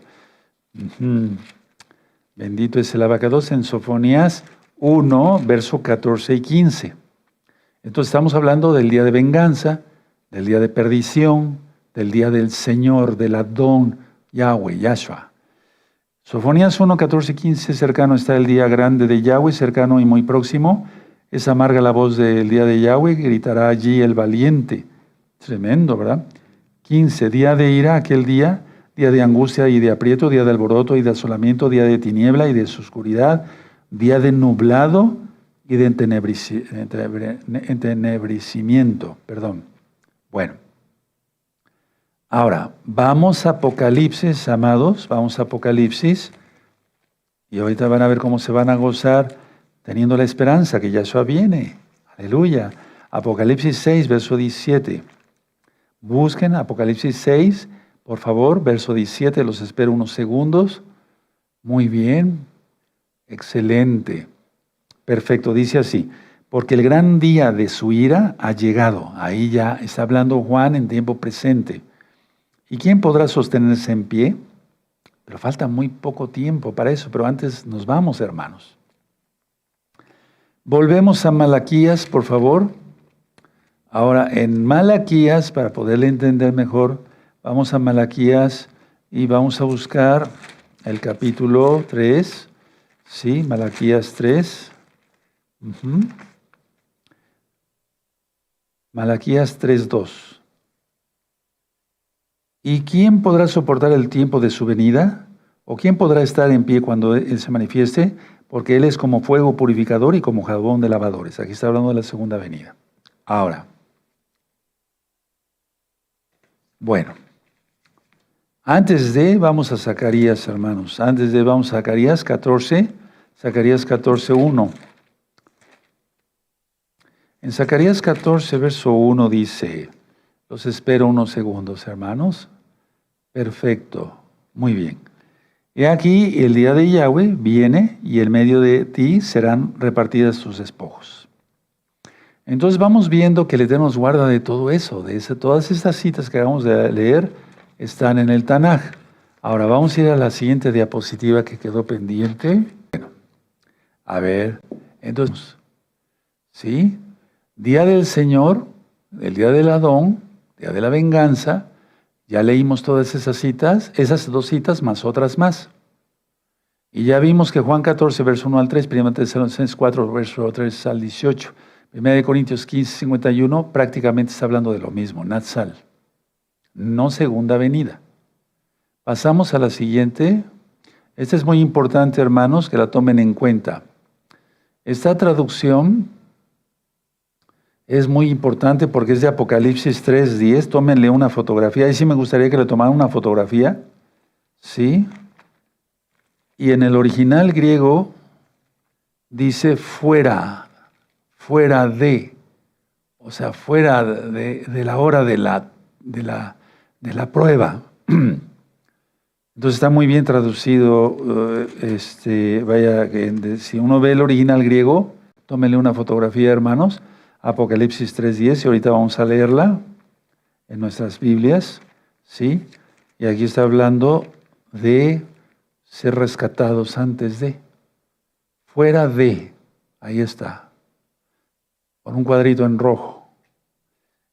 Bendito es el abacados en Sofonías 1, verso 14 y 15. Entonces estamos hablando del día de venganza, del día de perdición, del día del Señor, del Adón, Yahweh, Yahshua. Sofonías 1, 14 y 15, cercano está el día grande de Yahweh, cercano y muy próximo. Es amarga la voz del día de Yahweh, gritará allí el valiente. Tremendo, ¿verdad? 15, día de ira, aquel día de angustia y de aprieto, día de alboroto y de asolamiento, día de tiniebla y de oscuridad, día de nublado y de entenebrecimiento. Bueno. Ahora, vamos a Apocalipsis, amados, vamos a Apocalipsis, y ahorita van a ver cómo se van a gozar teniendo la esperanza que Yahshua viene. Aleluya. Apocalipsis 6, verso 17. Busquen Apocalipsis 6, por favor, verso 17. Los espero unos segundos. Muy bien. Excelente. Perfecto. Dice así. Porque el gran día de su ira ha llegado. Ahí ya está hablando Juan en tiempo presente. ¿Y quién podrá sostenerse en pie? Pero falta muy poco tiempo para eso. Pero antes nos vamos, hermanos. Volvemos a Malaquías, por favor. Ahora, en Malaquías, para poderle entender mejor, vamos a Malaquías y vamos a buscar el capítulo 3. Sí, Malaquías 3. Malaquías 3:2. ¿Y quién podrá soportar el tiempo de su venida? ¿O quién podrá estar en pie cuando Él se manifieste? Porque Él es como fuego purificador y como jabón de lavadores. Aquí está hablando de la segunda venida. Ahora, bueno, vamos a Zacarías, hermanos. Vamos a Zacarías 14, Zacarías 14:1. En Zacarías 14, verso 1 dice, los espero unos segundos, hermanos. Perfecto, muy bien. He aquí, el día de Yahweh viene y en medio de ti serán repartidas tus despojos. Entonces vamos viendo que el Eterno nos guarda de todo eso, todas estas citas que acabamos de leer están en el Tanaj. Ahora vamos a ir a la siguiente diapositiva que quedó pendiente. Bueno, a ver, entonces, ¿sí? Día del Señor, el día del Adón, día de la venganza. Ya leímos todas esas citas, esas dos citas más otras más. Y ya vimos que Juan 14, verso 1 al 3, 1 Tesalonicenses 4, verso 3 al 18, 1 Corintios 15, 51, prácticamente está hablando de lo mismo, Natsal, no segunda venida. Pasamos a la siguiente. Esta es muy importante, hermanos, que la tomen en cuenta. Esta traducción es muy importante porque es de Apocalipsis 3:10. Tómenle una fotografía. Ahí sí me gustaría que le tomaran una fotografía. ¿Sí? Y en el original griego dice fuera de. O sea, fuera de la hora de la prueba. Entonces está muy bien traducido. Si uno ve el original griego, tómenle una fotografía, hermanos. Apocalipsis 3:10, y ahorita vamos a leerla en nuestras Biblias, ¿sí? Y aquí está hablando de ser rescatados antes de, fuera de, ahí está, con un cuadrito en rojo.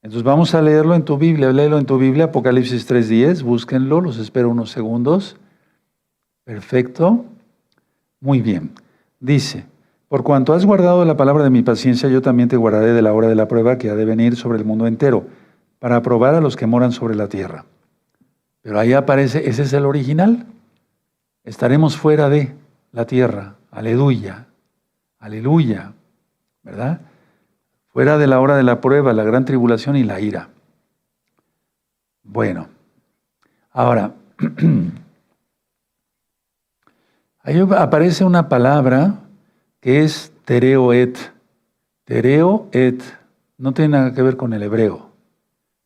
Entonces vamos a leerlo en tu Biblia, léelo en tu Biblia, Apocalipsis 3:10, búsquenlo, los espero unos segundos. Perfecto, muy bien. Dice, por cuanto has guardado la palabra de mi paciencia, yo también te guardaré de la hora de la prueba que ha de venir sobre el mundo entero, para probar a los que moran sobre la tierra. Pero ahí aparece, ese es el original. Estaremos fuera de la tierra. Aleluya. Aleluya. ¿Verdad? Fuera de la hora de la prueba, la gran tribulación y la ira. Bueno. Ahora, ahí aparece una palabra que es tereoet. Tereoet no tiene nada que ver con el hebreo,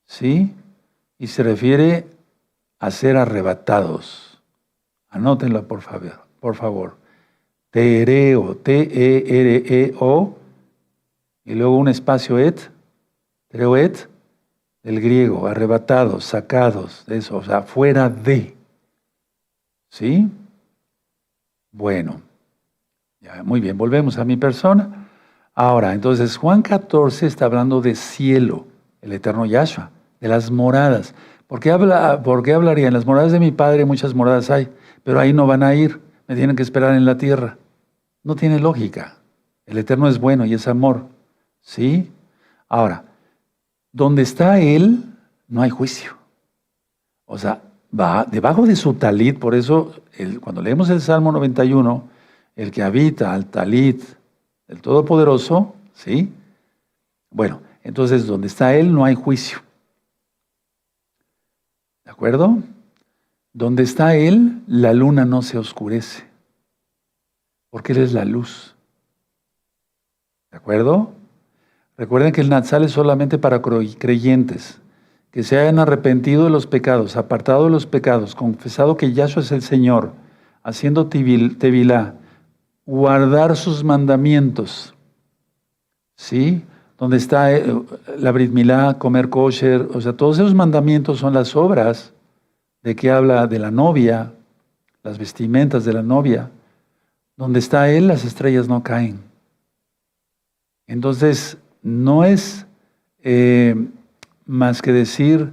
¿sí? Y se refiere a ser arrebatados. Anótenlo, por favor. Tereo, T-E-R-E-O, y luego un espacio et, tereoet, del griego, arrebatados, sacados, de eso, o sea, fuera de. ¿Sí? Bueno. Ya, muy bien, volvemos a mi persona. Ahora, entonces Juan 14 está hablando de cielo, el eterno Yahshua, de las moradas. ¿Por qué hablaría? En las moradas de mi Padre muchas moradas hay, pero ahí no van a ir, me tienen que esperar en la tierra. No tiene lógica. El eterno es bueno y es amor. ¿Sí? Ahora, donde está Él, no hay juicio. O sea, va debajo de su talit, por eso cuando leemos el Salmo 91, el que habita al talit del Todopoderoso, ¿sí? Bueno, entonces donde está Él no hay juicio. ¿De acuerdo? Donde está Él, la luna no se oscurece, porque Él es la luz. ¿De acuerdo? Recuerden que el Natsal es solamente para creyentes, que se hayan arrepentido de los pecados, apartado de los pecados, confesado que Yahshua es el Señor, haciendo tevilá, guardar sus mandamientos, ¿sí? Donde está la Brit Milá, comer kosher, o sea, todos esos mandamientos son las obras de que habla de la novia, las vestimentas de la novia. Donde está Él, las estrellas no caen. Entonces, no es más que decir,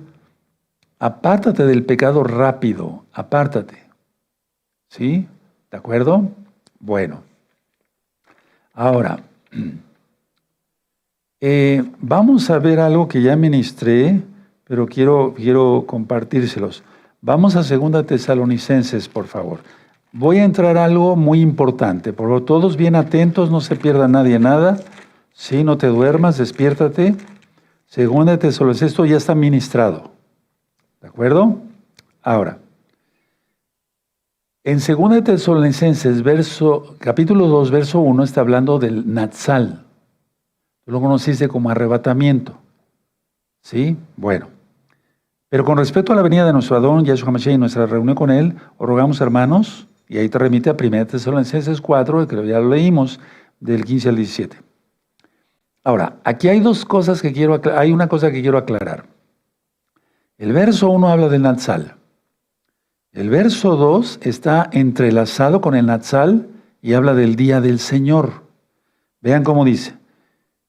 apártate del pecado rápido, apártate. ¿Sí? ¿De acuerdo? Bueno. Ahora, vamos a ver algo que ya ministré, pero quiero compartírselos. Vamos a 2 Tesalonicenses, por favor. Voy a entrar a algo muy importante, por lo todos bien atentos, no se pierda nadie nada. Sí, no te duermas, despiértate. 2 Tesalonicenses, esto ya está ministrado. ¿De acuerdo? Ahora, en 2 Tesalonicenses, capítulo 2, verso 1, está hablando del Natsal. Tú lo conociste como arrebatamiento. ¿Sí? Bueno. Pero con respecto a la venida de nuestro Adón, Yahshua Mashiach, y nuestra reunión con Él, os rogamos, hermanos, y ahí te remite a 1 Tesalonicenses 4, que ya lo leímos, del 15 al 17. Ahora, aquí hay dos cosas que hay una cosa que quiero aclarar. El verso 1 habla del Natsal. El verso 2 está entrelazado con el Natsal y habla del día del Señor. Vean cómo dice.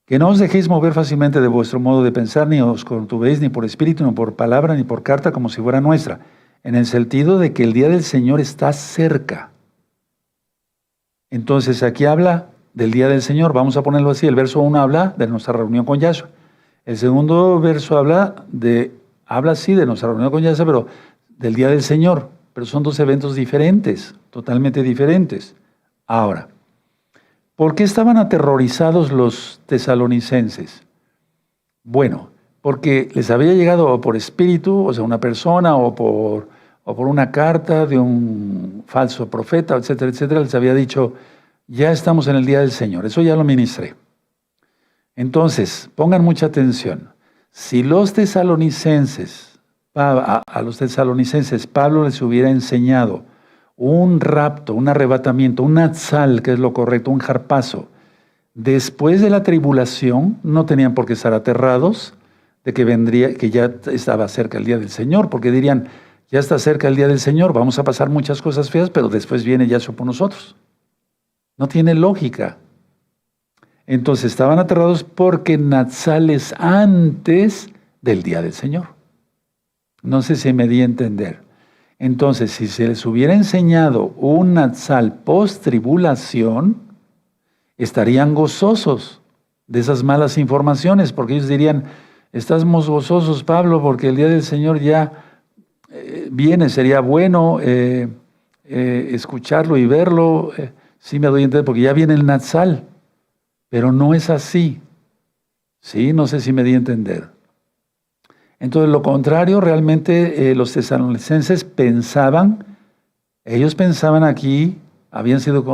Que no os dejéis mover fácilmente de vuestro modo de pensar, ni os conturbéis ni por espíritu, ni por palabra, ni por carta, como si fuera nuestra, en el sentido de que el día del Señor está cerca. Entonces aquí habla del día del Señor, vamos a ponerlo así, el verso 1 habla de nuestra reunión con Yahshua. El segundo verso habla sí de nuestra reunión con Yahshua, pero del día del Señor, pero son dos eventos diferentes, totalmente diferentes. Ahora, ¿por qué estaban aterrorizados los tesalonicenses? Bueno, porque les había llegado por espíritu, o sea, una persona, o por una carta de un falso profeta, etcétera, etcétera, les había dicho, ya estamos en el día del Señor. Eso ya lo ministré. Entonces, pongan mucha atención. Si los tesalonicenses, a los tesalonicenses, Pablo les hubiera enseñado un rapto, un arrebatamiento, un natsal, que es lo correcto, un jarpazo, después de la tribulación, no tenían por qué estar aterrados de que ya estaba cerca el día del Señor, porque dirían, ya está cerca el día del Señor, vamos a pasar muchas cosas feas, pero después viene Yahshua por nosotros. No tiene lógica. Entonces estaban aterrados porque natsal es antes del día del Señor. No sé si me di a entender. Entonces, si se les hubiera enseñado un natsal post-tribulación, estarían gozosos de esas malas informaciones, porque ellos dirían, estamos gozosos, Pablo, porque el día del Señor ya viene, sería bueno escucharlo y verlo. Sí me doy a entender, porque ya viene el natsal, pero no es así. Sí, no sé si me di a entender. Entonces, lo contrario, realmente los tesalonicenses ellos pensaban aquí, habían sido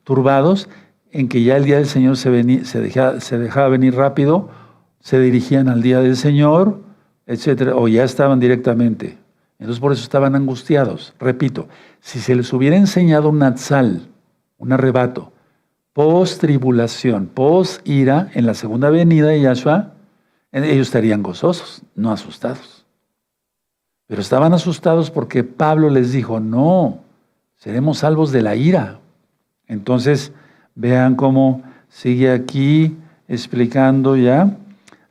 turbados en que ya el día del Señor se dejaba venir rápido, se dirigían al día del Señor, etcétera, o ya estaban directamente. Entonces, por eso estaban angustiados. Repito, si se les hubiera enseñado un natsal, un arrebato, post-tribulación, post-ira, en la segunda venida de Yahshua, ellos estarían gozosos, no asustados. Pero estaban asustados porque Pablo les dijo, no, seremos salvos de la ira. Entonces, vean cómo sigue aquí explicando ya.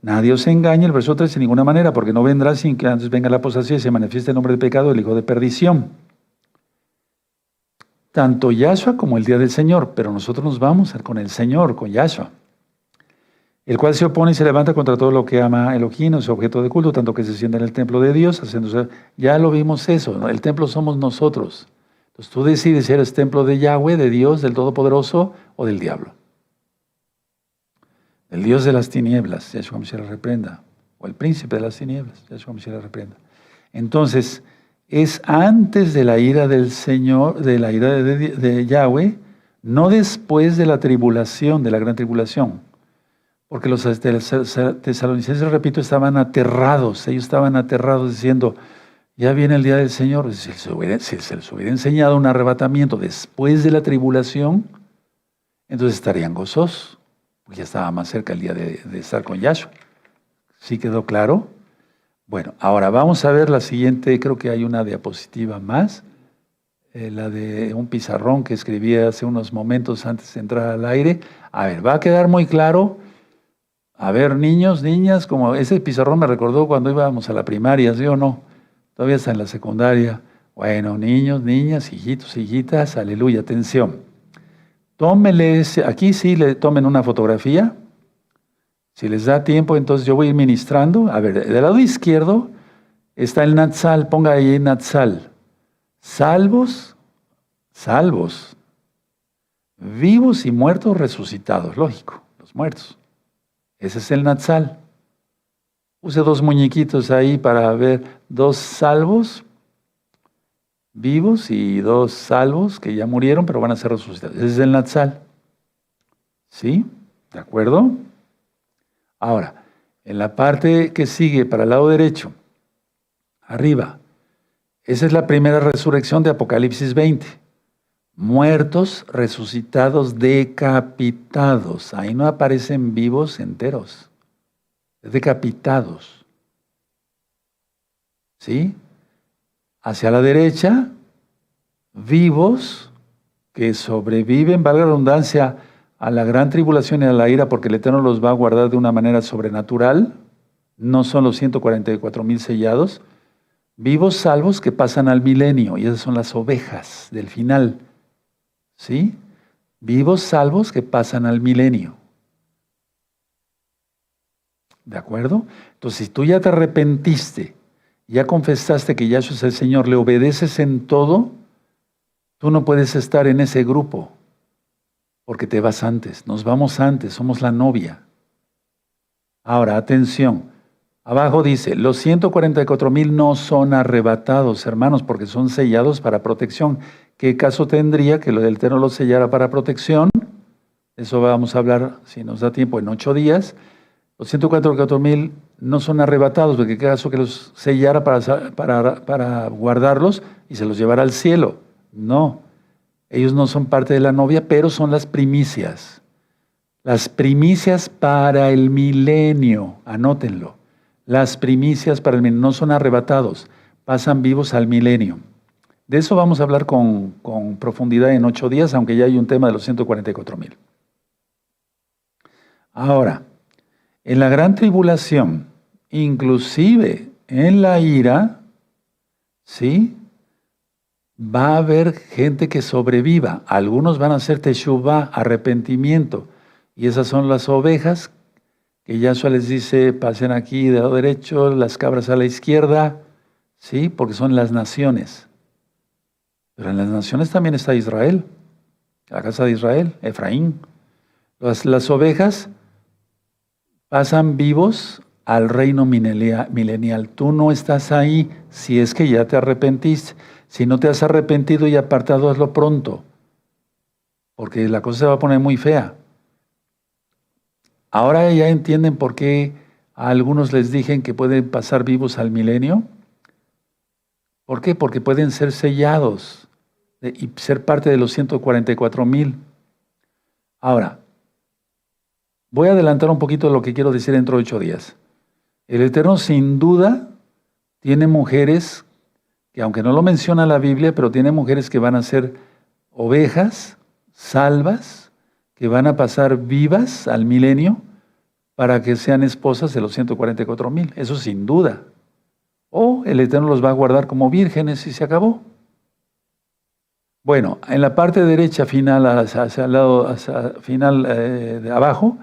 Nadie os engañe, el verso 3, en ninguna manera, porque no vendrá sin que antes venga la apostasía y se manifieste el nombre del pecado, el hijo de perdición. Tanto Yahshua como el día del Señor, pero nosotros nos vamos con el Señor, con Yahshua, el cual se opone y se levanta contra todo lo que ama Elohim, es objeto de culto, tanto que se sienta en el templo de Dios, haciéndose, ya lo vimos eso, ¿no? El templo somos nosotros. Entonces tú decides si eres templo de Yahweh, de Dios, del Todopoderoso, o del diablo. El Dios de las tinieblas, Yahshua Mashiach la reprenda, o el príncipe de las tinieblas, Yahshua Mashiach la reprenda. Entonces, es antes de la ira del Señor, de la ira de Yahweh, no después de la tribulación, de la gran tribulación. Porque los tesalonicenses, repito, estaban aterrados. Ellos estaban aterrados diciendo, ya viene el día del Señor. Si se les hubiera enseñado un arrebatamiento después de la tribulación, entonces estarían gozosos. Porque ya estaba más cerca el día de estar con Yahshua. ¿Sí quedó claro? Bueno, ahora vamos a ver la siguiente. Creo que hay una diapositiva más. La de un pizarrón que escribí hace unos momentos antes de entrar al aire. A ver, va a quedar muy claro. A ver, niños, niñas, como ese pizarrón me recordó cuando íbamos a la primaria, ¿sí o no? Todavía está en la secundaria. Bueno, niños, niñas, hijitos, hijitas, aleluya, atención. Tómenles, aquí sí le tomen una fotografía. Si les da tiempo, entonces yo voy a ir ministrando. A ver, del lado izquierdo está el Natsal, ponga ahí Natsal. Salvos, salvos, vivos y muertos resucitados, lógico, los muertos. Ese es el Natsal. Puse dos muñequitos ahí para ver dos salvos vivos y dos salvos que ya murieron, pero van a ser resucitados. Ese es el Natsal. ¿Sí? ¿De acuerdo? Ahora, en la parte que sigue, para el lado derecho, arriba, esa es la primera resurrección de Apocalipsis 20. Muertos, resucitados, decapitados. Ahí no aparecen vivos enteros. Decapitados. ¿Sí? Hacia la derecha, vivos que sobreviven, valga la redundancia, a la gran tribulación y a la ira, porque el Eterno los va a guardar de una manera sobrenatural. No son los 144,000 sellados. Vivos salvos que pasan al milenio, y esas son las ovejas del final. ¿Sí? Vivos salvos que pasan al milenio. ¿De acuerdo? Entonces, si tú ya te arrepentiste, ya confesaste que Yahshua es el Señor, le obedeces en todo, tú no puedes estar en ese grupo, porque te vas antes, nos vamos antes, somos la novia. Ahora, atención, abajo dice, los 144,000 no son arrebatados, hermanos, porque son sellados para protección. ¿Qué caso tendría que el Eterno los sellara para protección? Eso vamos a hablar, si nos da tiempo, en 8 días. Los 144,000 no son arrebatados, porque qué caso que los sellara para guardarlos y se los llevara al cielo. No, ellos no son parte de la novia, pero son las primicias. Las primicias para el milenio, anótenlo. Las primicias para el milenio no son arrebatados, pasan vivos al milenio. De eso vamos a hablar con profundidad en 8 días, aunque ya hay un tema de los 144,000. Ahora, en la gran tribulación, inclusive en la ira, ¿sí? Va a haber gente que sobreviva. Algunos van a hacer teshuvá, arrepentimiento. Y esas son las ovejas que Yahshua les dice, pasen aquí del lado derecho, las cabras a la izquierda, ¿sí? Porque son las naciones. Pero en las naciones también está Israel, la casa de Israel, Efraín. Las ovejas pasan vivos al reino milenial. Tú no estás ahí si es que ya te arrepentiste. Si no te has arrepentido y apartado, hazlo pronto, porque la cosa se va a poner muy fea. Ahora ya entienden por qué a algunos les dije que pueden pasar vivos al milenio. ¿Por qué? Porque pueden ser sellados y ser parte de los 144,000. Ahora, voy a adelantar un poquito lo que quiero decir dentro de 8 días. El Eterno sin duda tiene mujeres que, aunque no lo menciona la Biblia, pero tiene mujeres que van a ser ovejas salvas, que van a pasar vivas al milenio para que sean esposas de los 144,000. Eso sin duda. O el Eterno los va a guardar como vírgenes y se acabó. Bueno, en la parte derecha final, hacia el lado final de abajo,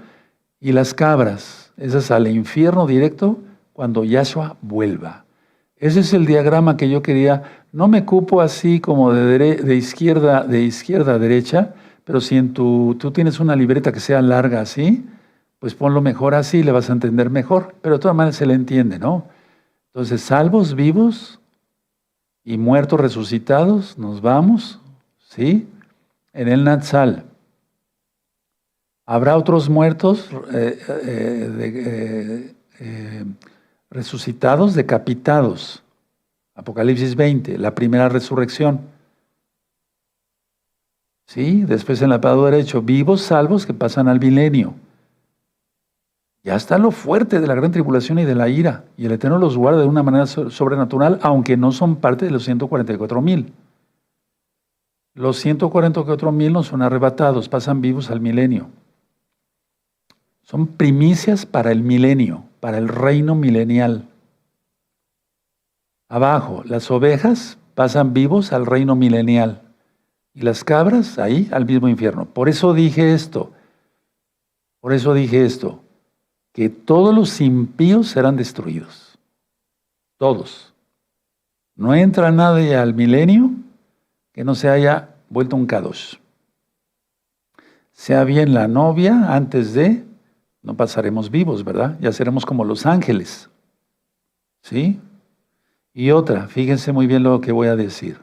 y las cabras, esas al infierno directo cuando Yahshua vuelva. Ese es el diagrama que yo quería. No me cupo así como de izquierda a derecha, pero si tú tienes una libreta que sea larga así, pues ponlo mejor así, le vas a entender mejor. Pero de todas maneras se le entiende, ¿no? Entonces, salvos, vivos y muertos resucitados, nos vamos, ¿sí? En el Natsal. Habrá otros muertos resucitados, decapitados. Apocalipsis 20, la primera resurrección. ¿Sí? Después en el lado derecho, vivos, salvos que pasan al milenio. Ya está lo fuerte de la gran tribulación y de la ira. Y el Eterno los guarda de una manera sobrenatural, aunque no son parte de los 144,000. Los 144,000 no son arrebatados, pasan vivos al milenio. Son primicias para el milenio, para el reino milenial. Abajo, las ovejas pasan vivos al reino milenial. Y las cabras, ahí, al mismo infierno. Por eso dije esto. Que todos los impíos serán destruidos. Todos. No entra nadie al milenio que no se haya vuelto un kadosh. Sea bien la novia, antes de, no pasaremos vivos, ¿verdad? Ya seremos como los ángeles. ¿Sí? Y otra, fíjense muy bien lo que voy a decir.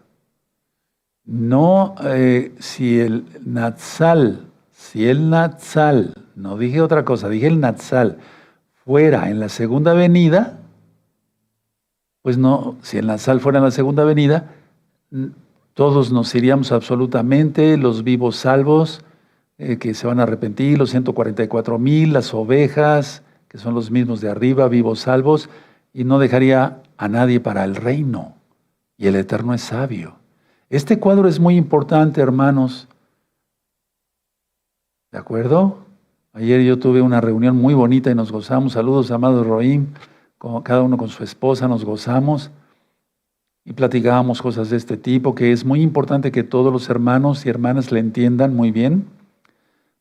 No, si el Natsal, no dije otra cosa, dije el Natsal, fuera en la segunda venida, pues no, si el Natsal fuera en la segunda venida, todos nos iríamos absolutamente, los vivos salvos, que se van a arrepentir, los 144,000, las ovejas, que son los mismos de arriba, vivos salvos, y no dejaría a nadie para el reino. Y el Eterno es sabio. Este cuadro es muy importante, hermanos. ¿De acuerdo? Ayer yo tuve una reunión muy bonita y nos gozamos. Saludos, amados Roim. Cada uno con su esposa nos gozamos y platicábamos cosas de este tipo, que es muy importante que todos los hermanos y hermanas le entiendan muy bien,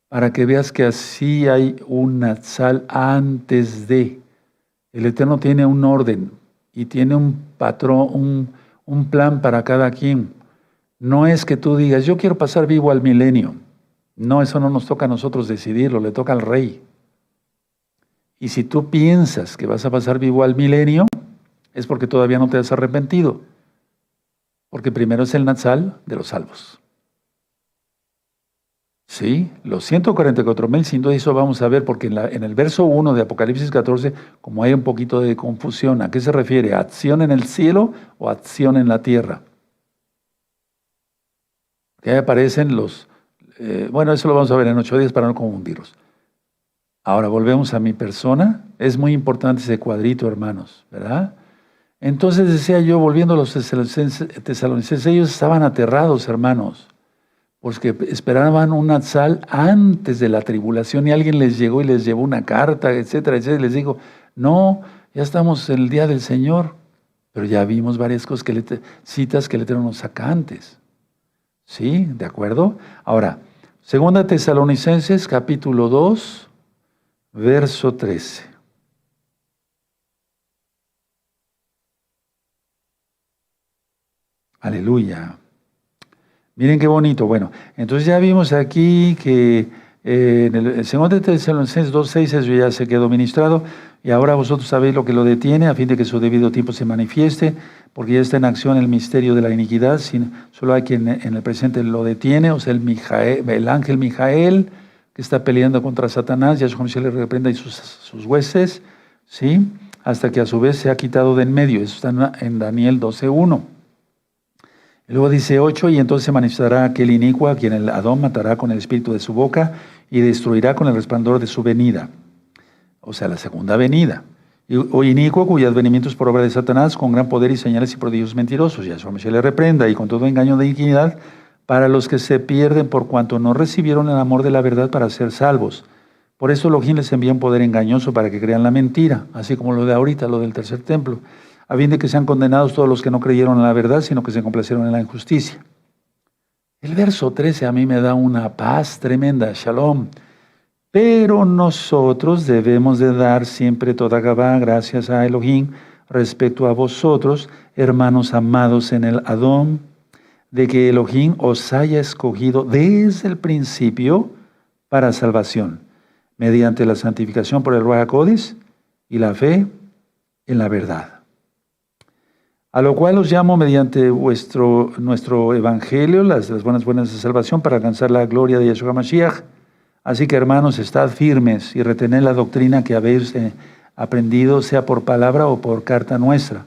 para que veas que así hay un Natsal antes de. El Eterno tiene un orden y tiene un patrón, un plan para cada quien. No es que tú digas, yo quiero pasar vivo al milenio. No, eso no nos toca a nosotros decidirlo, le toca al rey. Y si tú piensas que vas a pasar vivo al milenio, es porque todavía no te has arrepentido. Porque primero es el Natsal de los salvos. Sí, los 144,000, sin duda eso vamos a ver, porque en el verso 1 de Apocalipsis 14, como hay un poquito de confusión, ¿a qué se refiere? ¿A acción en el cielo o acción en la tierra? Que ahí aparecen los... bueno, eso lo vamos a ver en 8 días para no confundirlos. Ahora volvemos a mi persona. Es muy importante ese cuadrito, hermanos, ¿verdad? Entonces decía yo, volviendo a los tesalonicenses, ellos estaban aterrados, hermanos, porque esperaban un Natsal antes de la tribulación y alguien les llegó y les llevó una carta, etcétera, etcétera, y les dijo, no, ya estamos en el día del Señor, pero ya vimos varias cosas, citas que el Eterno nos saca antes. ¿Sí? ¿De acuerdo? Ahora, 2 Tesalonicenses, capítulo 2, verso 13. Aleluya. Miren qué bonito. Bueno, entonces ya vimos aquí que en el 2 Tesalonicenses 2:6 eso ya se quedó ministrado, y ahora vosotros sabéis lo que lo detiene, a fin de que su debido tiempo se manifieste, porque ya está en acción el misterio de la iniquidad, solo hay quien en el presente lo detiene, o sea, el ángel Mijael, que está peleando contra Satanás, y a su juicio le reprenda y sus hueses, ¿sí? Hasta que a su vez se ha quitado de en medio. Eso está en Daniel 12:1. Y luego dice 8, y entonces se manifestará aquel inicuo a quien el Adón matará con el espíritu de su boca y destruirá con el resplandor de su venida. O sea, la segunda venida. O inicuo cuyo advenimiento es por obra de Satanás, con gran poder y señales y prodigios mentirosos. Y a su se le reprenda, y con todo engaño de iniquidad, para los que se pierden por cuanto no recibieron el amor de la verdad para ser salvos. Por eso Elohim les envía un poder engañoso para que crean la mentira, así como lo de ahorita, lo del tercer templo, a fin de que sean condenados todos los que no creyeron en la verdad, sino que se complacieron en la injusticia. El verso 13 a mí me da una paz tremenda, shalom. Pero nosotros debemos de dar siempre toda Gabá, gracias a Elohim, respecto a vosotros, hermanos amados en el Adón, de que Elohim os haya escogido desde el principio para salvación, mediante la santificación por el Ruach HaKodesh y la fe en la verdad. A lo cual os llamo mediante nuestro evangelio, las buenas de salvación, para alcanzar la gloria de Yeshua Mashiach, Así que, hermanos, estad firmes y retened la doctrina que habéis aprendido, sea por palabra o por carta nuestra.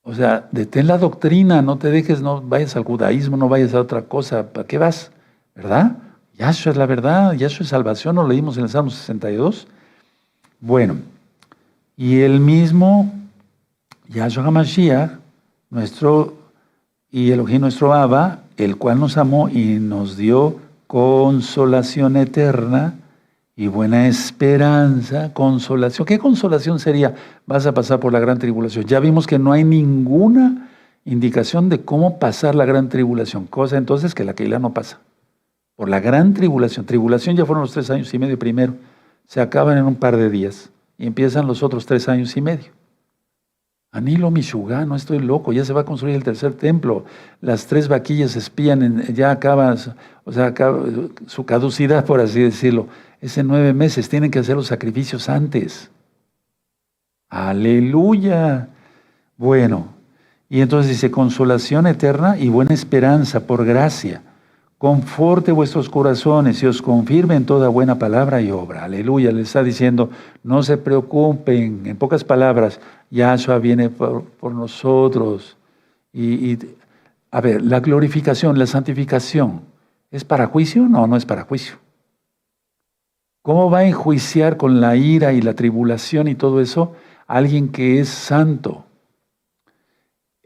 O sea, detén la doctrina, no te dejes, no vayas al judaísmo, no vayas a otra cosa. ¿Para qué vas? ¿Verdad? Yahshua es la verdad, Yahshua es salvación, lo leímos en el Salmo 62. Bueno, y el mismo Yahshua HaMashiach, nuestro y Elohim nuestro Abba, el cual nos amó y nos dio consolación eterna y buena esperanza, consolación. ¿Qué consolación sería? Vas a pasar por la gran tribulación. Ya vimos que no hay ninguna indicación de cómo pasar la gran tribulación, cosa entonces que la Keilah no pasa. Por la gran tribulación. Tribulación ya fueron los 3 años y medio primero. Se acaban en un par de días y empiezan los otros 3 años y medio. Anilo Mishugá, no estoy loco, ya se va a construir el tercer templo. Las 3 vaquillas espían, ya acaba, o sea, acaba su caducidad, por así decirlo. Es en 9 meses, tienen que hacer los sacrificios antes. ¡Aleluya! Bueno, y entonces dice, consolación eterna y buena esperanza por gracia. Conforte vuestros corazones y os confirme en toda buena palabra y obra. Aleluya, le está diciendo, no se preocupen. En pocas palabras, Yahshua viene por nosotros. A ver, la glorificación, la santificación, ¿es para juicio? No, no es para juicio. ¿Cómo va a enjuiciar con la ira y la tribulación y todo eso a alguien que es santo?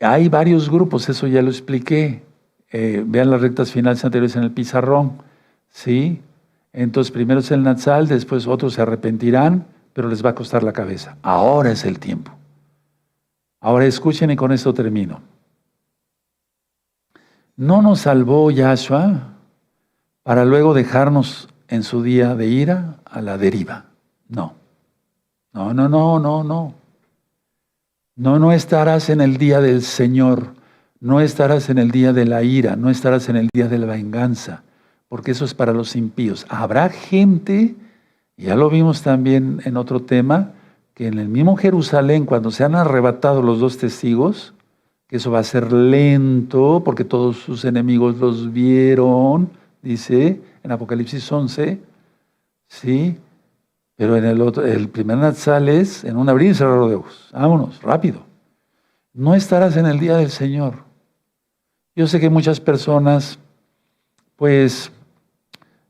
Hay varios grupos, eso ya lo expliqué. Vean las rectas finales anteriores en el pizarrón, ¿sí? Entonces primero es el Natsal, después otros se arrepentirán, pero les va a costar la cabeza. Ahora es el tiempo. Ahora escuchen y con esto termino. No nos salvó Yahshua para luego dejarnos en su día de ira a la deriva. No. No, no, no, no, no. No estarás en el día del Señor. No estarás en el día de la ira, no estarás en el día de la venganza, porque eso es para los impíos. Habrá gente, ya lo vimos también en otro tema, que en el mismo Jerusalén, cuando se han arrebatado los 2 testigos, que eso va a ser lento, porque todos sus enemigos los vieron, dice en Apocalipsis 11, ¿sí? Pero en el primer Natsal es en un abrir y cerrar de ojos. Vámonos, rápido. No estarás en el día del Señor. Yo sé que muchas personas, pues,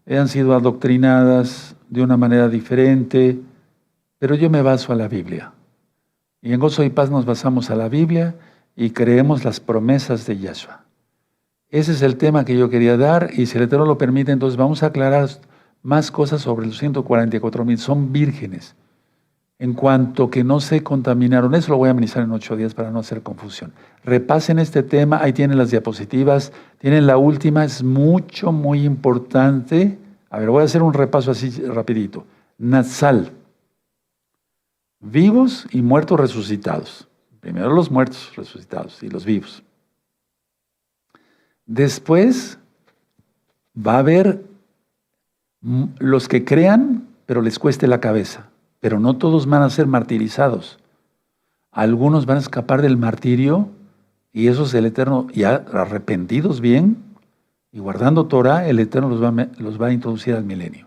han sido adoctrinadas de una manera diferente, pero yo me baso a la Biblia. Y en Gozo y Paz nos basamos a la Biblia y creemos las promesas de Yahshua. Ese es el tema que yo quería dar y si el Eterno lo permite, entonces vamos a aclarar más cosas sobre los 144,000. Son vírgenes. En cuanto que no se contaminaron, eso lo voy a ministrar en 8 días para no hacer confusión. Repasen este tema, ahí tienen las diapositivas, tienen la última, es muy importante. A ver, voy a hacer un repaso así rapidito. Natsal, vivos y muertos resucitados. Primero los muertos resucitados y los vivos. Después va a haber los que crean, pero les cueste la cabeza. Pero no todos van a ser martirizados. Algunos van a escapar del martirio y esos el Eterno, ya arrepentidos bien y guardando Torah, el Eterno los va a introducir al milenio.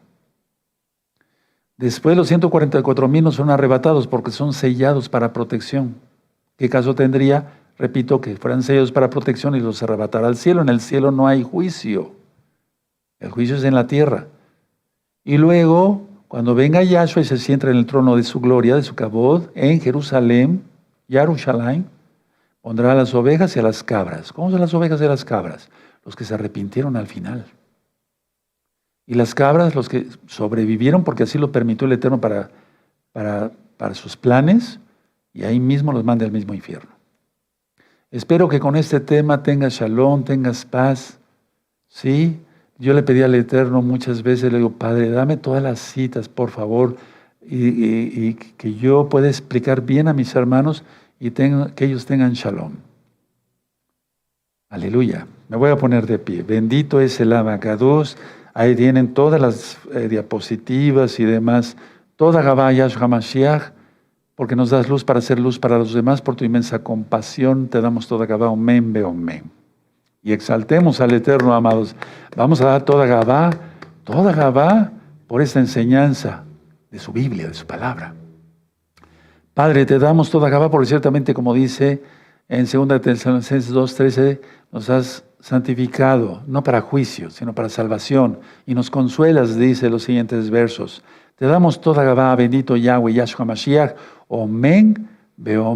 Después los 144,000 no son arrebatados porque son sellados para protección. ¿Qué caso tendría? Repito, que fueran sellados para protección y los arrebatará al cielo. En el cielo no hay juicio. El juicio es en la tierra. Y luego, cuando venga Yahshua y se siente en el trono de su gloria, de su kabod, en Jerusalén, Yerushalayim, pondrá a las ovejas y a las cabras. ¿Cómo son las ovejas y las cabras? Los que se arrepintieron al final. Y las cabras, los que sobrevivieron, porque así lo permitió el Eterno para sus planes, y ahí mismo los manda al mismo infierno. Espero que con este tema tengas shalom, tengas paz, ¿sí? Yo le pedí al Eterno muchas veces, le digo, Padre, dame todas las citas, por favor, y que yo pueda explicar bien a mis hermanos y que ellos tengan shalom. Aleluya. Me voy a poner de pie. Bendito es el Abacados. Ahí tienen todas las diapositivas y demás. Toda Gabá Yahshua HaMashiach, porque nos das luz para hacer luz para los demás. Por tu inmensa compasión te damos toda Gabá. Omen, be omen. Y exaltemos al Eterno, amados. Vamos a dar toda Gabá, Toda Gabá por esta enseñanza de su Biblia, de su palabra. Padre, te damos toda Gabá porque ciertamente, como dice en 2 Tesalonicenses 2:13, nos has santificado, no para juicio, sino para salvación, y nos consuelas, dice los siguientes versos. Te damos toda Gabá, bendito Yahweh, Yahshua Mashiach, Omen, Beomen.